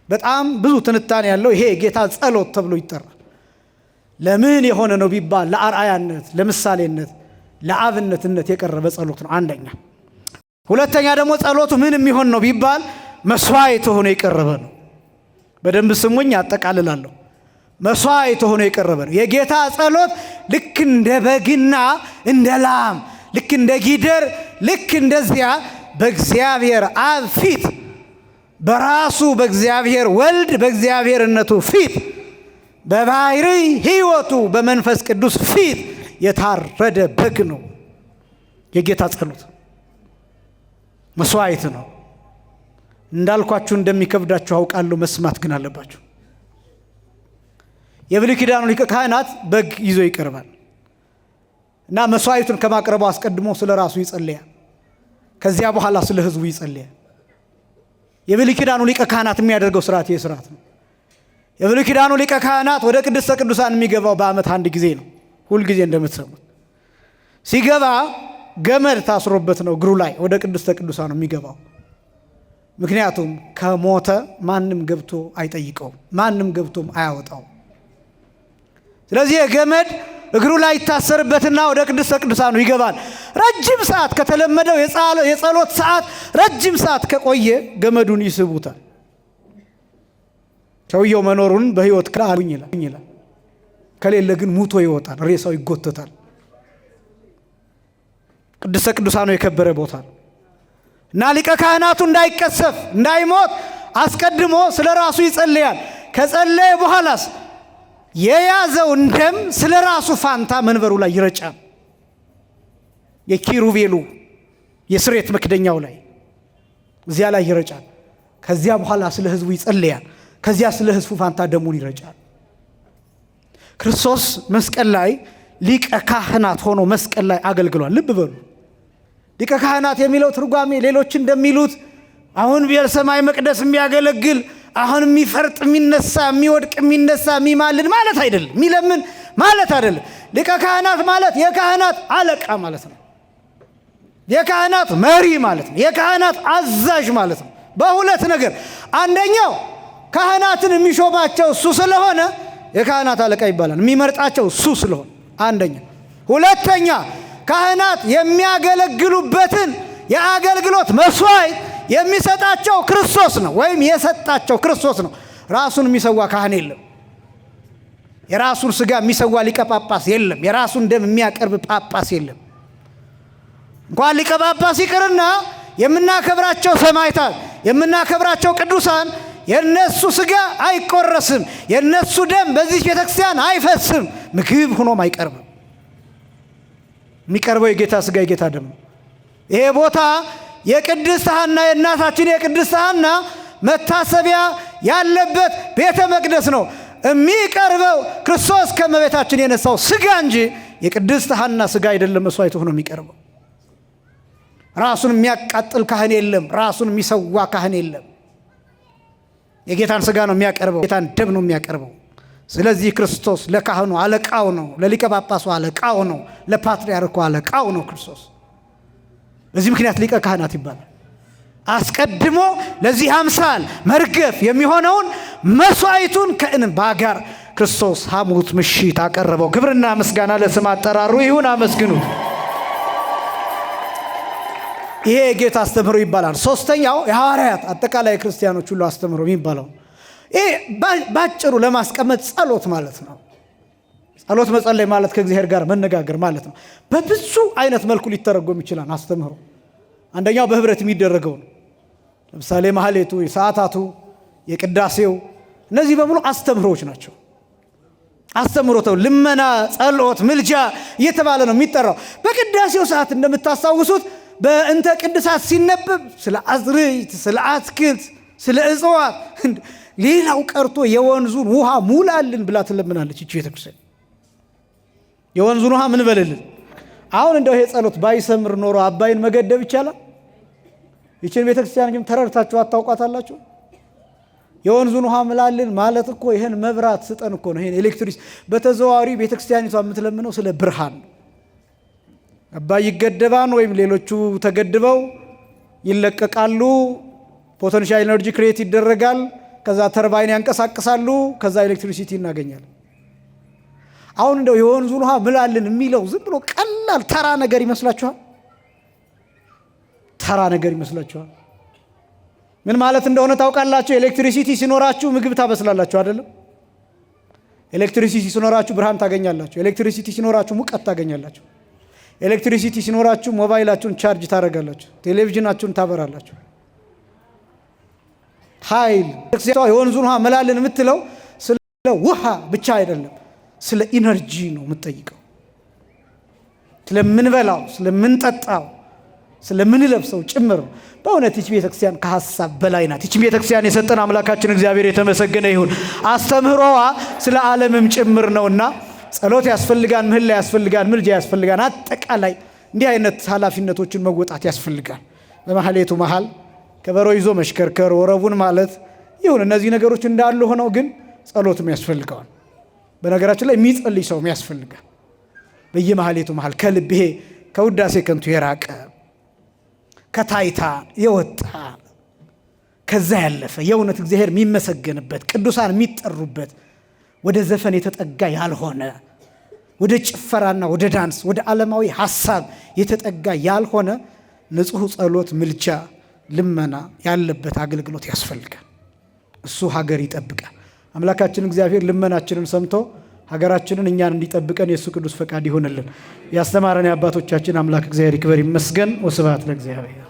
በጣም ብዙ ትንታኔ ያለው ይሄ የጌታ ጸሎት ተብሎ ይጠራል። ለምን የሆነ ነው ቢባል ለአርአያነት፣ ለምሳሌነት፣ ለአብነትነት የቀረበ ጸሎት ነው አንደኛ። ሁለተኛ ደግሞ ጸሎቱ ምን የሚሆን ነው ቢባል መስዋዕት ሆኖ የቀረበ ነው። በደንብ ስሙኝ፣ አጠቃልላለሁ። መስዋዕት ሆኖ የቀረበ ነው። የጌታ ጸሎት ልክ እንደ በግና እንደ ላም፣ ልክ እንደ ጊደር፣ ልክ እንደዚያ በእግዚአብሔር አብ ፊት በራሱ በእግዚአብሔር ወልድ በእግዚአብሔርነቱ ፊት በባሕሪ ሕይወቱ በመንፈስ ቅዱስ ፊት የታረደ በግ ነው የጌታ ጸሎት። መስዋዕት ነው። እንዳልኳችሁ እንደሚከብዳችሁ አውቃለሁ፣ መስማት ግን አለባችሁ። የብሉይ ኪዳኑ ሊቀ ካህናት በግ ይዞ ይቀርባል እና መስዋዕቱን ከማቅረቡ አስቀድሞ ስለ ራሱ ይጸልያል። ከዚያ በኋላ ስለ ሕዝቡ ይጸልያል። የብሉይ ኪዳኑ ሊቀ ካህናት የሚያደርገው ስርዓት ይህ ስርዓት ነው። የብሉይ ኪዳኑ ሊቀ ካህናት ወደ ቅድስተ ቅዱሳን የሚገባው በዓመት አንድ ጊዜ ነው። ሁልጊዜ እንደምትሰሙት ሲገባ ገመድ ታስሮበት ነው እግሩ ላይ ወደ ቅድስተ ቅዱሳን ነው የሚገባው። ምክንያቱም ከሞተ ማንም ገብቶ አይጠይቀውም፣ ማንም ገብቶም አያወጣው። ስለዚህ የገመድ እግሩ ላይ ይታሰርበትና ወደ ቅድስተ ቅዱሳኑ ይገባል። ረጅም ሰዓት ከተለመደው የጸሎት ሰዓት ረጅም ሰዓት ከቆየ ገመዱን ይስቡታል። ሰውየው መኖሩን በሕይወት ካሉኝ ይላል። ከሌለ ግን ሙቶ ይወጣል፣ ሬሳው ይጎተታል። ቅድስተ ቅዱሳኑ የከበረ ቦታ እና ሊቀ ካህናቱ እንዳይቀሰፍ እንዳይሞት አስቀድሞ ስለ ራሱ ይጸልያል። ከጸለየ በኋላስ የያዘውን ደም ስለ ራሱ ፋንታ መንበሩ ላይ ይረጫል። የኪሩቤሉ የስሬት መክደኛው ላይ እዚያ ላይ ይረጫል። ከዚያ በኋላ ስለ ሕዝቡ ይጸልያል። ከዚያ ስለ ሕዝቡ ፋንታ ደሙን ይረጫል። ክርስቶስ መስቀል ላይ ሊቀ ካህናት ሆኖ መስቀል ላይ አገልግሏል። ልብ በሉ። ሊቀ ካህናት የሚለው ትርጓሜ ሌሎች እንደሚሉት አሁን በሰማይ መቅደስ የሚያገለግል አሁን የሚፈርጥ የሚነሳ የሚወድቅ የሚነሳ የሚማልድ ማለት አይደለም። የሚለምን ማለት አይደለም። ሊቀ ካህናት ማለት የካህናት አለቃ ማለት ነው። የካህናት መሪ ማለት ነው። የካህናት አዛዥ ማለት ነው። በሁለት ነገር፣ አንደኛው ካህናትን የሚሾማቸው እሱ ስለሆነ የካህናት አለቃ ይባላል። የሚመርጣቸው እሱ ስለሆነ አንደኛ። ሁለተኛ ካህናት የሚያገለግሉበትን የአገልግሎት መስዋዕት የሚሰጣቸው ክርስቶስ ነው፣ ወይም የሰጣቸው ክርስቶስ ነው። ራሱን የሚሰዋ ካህን የለም። የራሱን ስጋ የሚሰዋ ሊቀ ጳጳስ የለም። የራሱን ደም የሚያቀርብ ጳጳስ የለም። እንኳን ሊቀ ጳጳስ ይቅርና የምናከብራቸው ሰማዕታት፣ የምናከብራቸው ቅዱሳን የነሱ ስጋ አይቆረስም፣ የነሱ ደም በዚህ ቤተክርስቲያን አይፈስም፣ ምግብ ሆኖም አይቀርብም። የሚቀርበው የጌታ ስጋ የጌታ ደም ነው። ይሄ ቦታ የቅድስት ሐና የእናታችን የቅድስት ሐና መታሰቢያ ያለበት ቤተ መቅደስ ነው። የሚቀርበው ክርስቶስ ከመቤታችን የነሳው ስጋ እንጂ የቅድስት ሐና ስጋ አይደለም መስዋዕት ሆኖ የሚቀርበው። ራሱን የሚያቃጥል ካህን የለም። ራሱን የሚሰዋ ካህን የለም። የጌታን ስጋ ነው የሚያቀርበው፣ ጌታን ደም ነው የሚያቀርበው። ስለዚህ ክርስቶስ ለካህኑ አለቃው ነው፣ ለሊቀ ጳጳሱ አለቃው ነው፣ ለፓትርያርኩ አለቃው ነው ክርስቶስ። በዚህ ምክንያት ሊቀ ካህናት ይባላል። አስቀድሞ ለዚህ አምሳል መርገፍ የሚሆነውን መስዋዕቱን ከእንባ ጋር ክርስቶስ ሐሙስ ምሽት አቀረበው። ክብርና ምስጋና ለስም አጠራሩ ይሁን፣ አመስግኑት። ይሄ የጌታ አስተምህሮ ይባላል። ሶስተኛው የሐዋርያት አጠቃላይ ክርስቲያኖች ሁሉ አስተምህሮ የሚባለው ይሄ ባጭሩ ለማስቀመጥ ጸሎት ማለት ነው። ጸሎት መጸለይ ማለት ከእግዚአብሔር ጋር መነጋገር ማለት ነው። በብዙ አይነት መልኩ ሊተረጎም ይችላል አስተምህሮ። አንደኛው በህብረት የሚደረገው ነው። ለምሳሌ ማህሌቱ፣ የሰዓታቱ፣ የቅዳሴው እነዚህ በሙሉ አስተምህሮዎች ናቸው። አስተምህሮተው ልመና፣ ጸሎት፣ ምልጃ እየተባለ ነው የሚጠራው። በቅዳሴው ሰዓት እንደምታስታውሱት በእንተ ቅድሳት ሲነበብ ስለ አዝርዕት፣ ስለ አትክልት፣ ስለ እጽዋት፣ ሌላው ቀርቶ የወንዙን ውሃ ሙላልን ብላ ትለምናለች ይቺ ቤተክርስቲያን። የወንዙን ውሃ ምን በልልን። አሁን እንደው ይሄ ጸሎት ባይሰምር ኖሮ አባይን መገደብ ይቻላል? ይችን ቤተክርስቲያን ግን ተረድታችሁ አታውቋታላችሁ? የወንዙን ውሃ ምላልን ማለት እኮ ይሄን መብራት ስጠን እኮ ነው። ይሄን ኤሌክትሪክ በተዘዋዋሪ ቤተክርስቲያኒቷ የምትለምነው ስለ ብርሃን ነው። አባይ ይገደባን ወይም ሌሎቹ ተገድበው ይለቀቃሉ። ፖቴንሻል ኤነርጂ ክሬት ይደረጋል። ከዛ ተርባይን ያንቀሳቅሳሉ። ከዛ ኤሌክትሪሲቲ እናገኛለን። አሁን እንደው የወንዙን ውሃ ምላልን የሚለው ዝም ብሎ ቀላል ተራ ነገር ይመስላችኋል? ተራ ነገር ይመስላችኋል? ምን ማለት እንደሆነ ታውቃላችሁ? ኤሌክትሪሲቲ ሲኖራችሁ ምግብ ታበስላላችሁ አይደለም? ኤሌክትሪሲቲ ሲኖራችሁ ብርሃን ታገኛላችሁ። ኤሌክትሪሲቲ ሲኖራችሁ ሙቀት ታገኛላችሁ። ኤሌክትሪሲቲ ሲኖራችሁ ሞባይላችሁን ቻርጅ ታደርጋላችሁ። ቴሌቪዥናችሁን ታበራላችሁ። ኃይል የወንዙን ውሃ ምላልን የምትለው ስለ ውሃ ብቻ አይደለም፣ ስለ ኢነርጂ ነው የምትጠይቀው። ስለምንበላው፣ ስለምንጠጣው፣ ስለምንለብሰው ጭምር። በእውነት ይህች ቤተክርስቲያን ከሀሳብ በላይ ናት። ይህች ቤተክርስቲያን የሰጠን አምላካችን እግዚአብሔር የተመሰገነ ይሁን። አስተምህሮዋ ስለ ዓለምም ጭምር ነውና ጸሎት ያስፈልጋል፣ ምህላ ያስፈልጋል፣ ምልጃ ያስፈልጋል። አጠቃላይ እንዲህ አይነት ኃላፊነቶችን መወጣት ያስፈልጋል። በማህሌቱ መሃል ከበሮ ይዞ መሽከርከር፣ ወረቡን ማለት ይሁን። እነዚህ ነገሮች እንዳሉ ሆነው ግን ጸሎትም ያስፈልገዋል። በነገራችን ላይ የሚጸልይ ሰውም ያስፈልጋል። በየማህሌቱ መሃል ከልብ ይሄ ከውዳሴ ከንቱ የራቀ ከታይታ የወጣ ከዛ ያለፈ የእውነት እግዚአብሔር የሚመሰገንበት ቅዱሳን የሚጠሩበት ወደ ዘፈን የተጠጋ ያልሆነ ወደ ጭፈራና ወደ ዳንስ ወደ ዓለማዊ ሐሳብ የተጠጋ ያልሆነ ንጹሕ ጸሎት፣ ምልጃ፣ ልመና ያለበት አገልግሎት ያስፈልጋል። እሱ ሀገር ይጠብቃል። አምላካችን እግዚአብሔር ልመናችንን ሰምቶ ሀገራችንን እኛን እንዲጠብቀን የእሱ ቅዱስ ፈቃድ ይሆንልን። ያስተማረን የአባቶቻችን አምላክ እግዚአብሔር ይክበር ይመስገን። ወስብሐት ለእግዚአብሔር።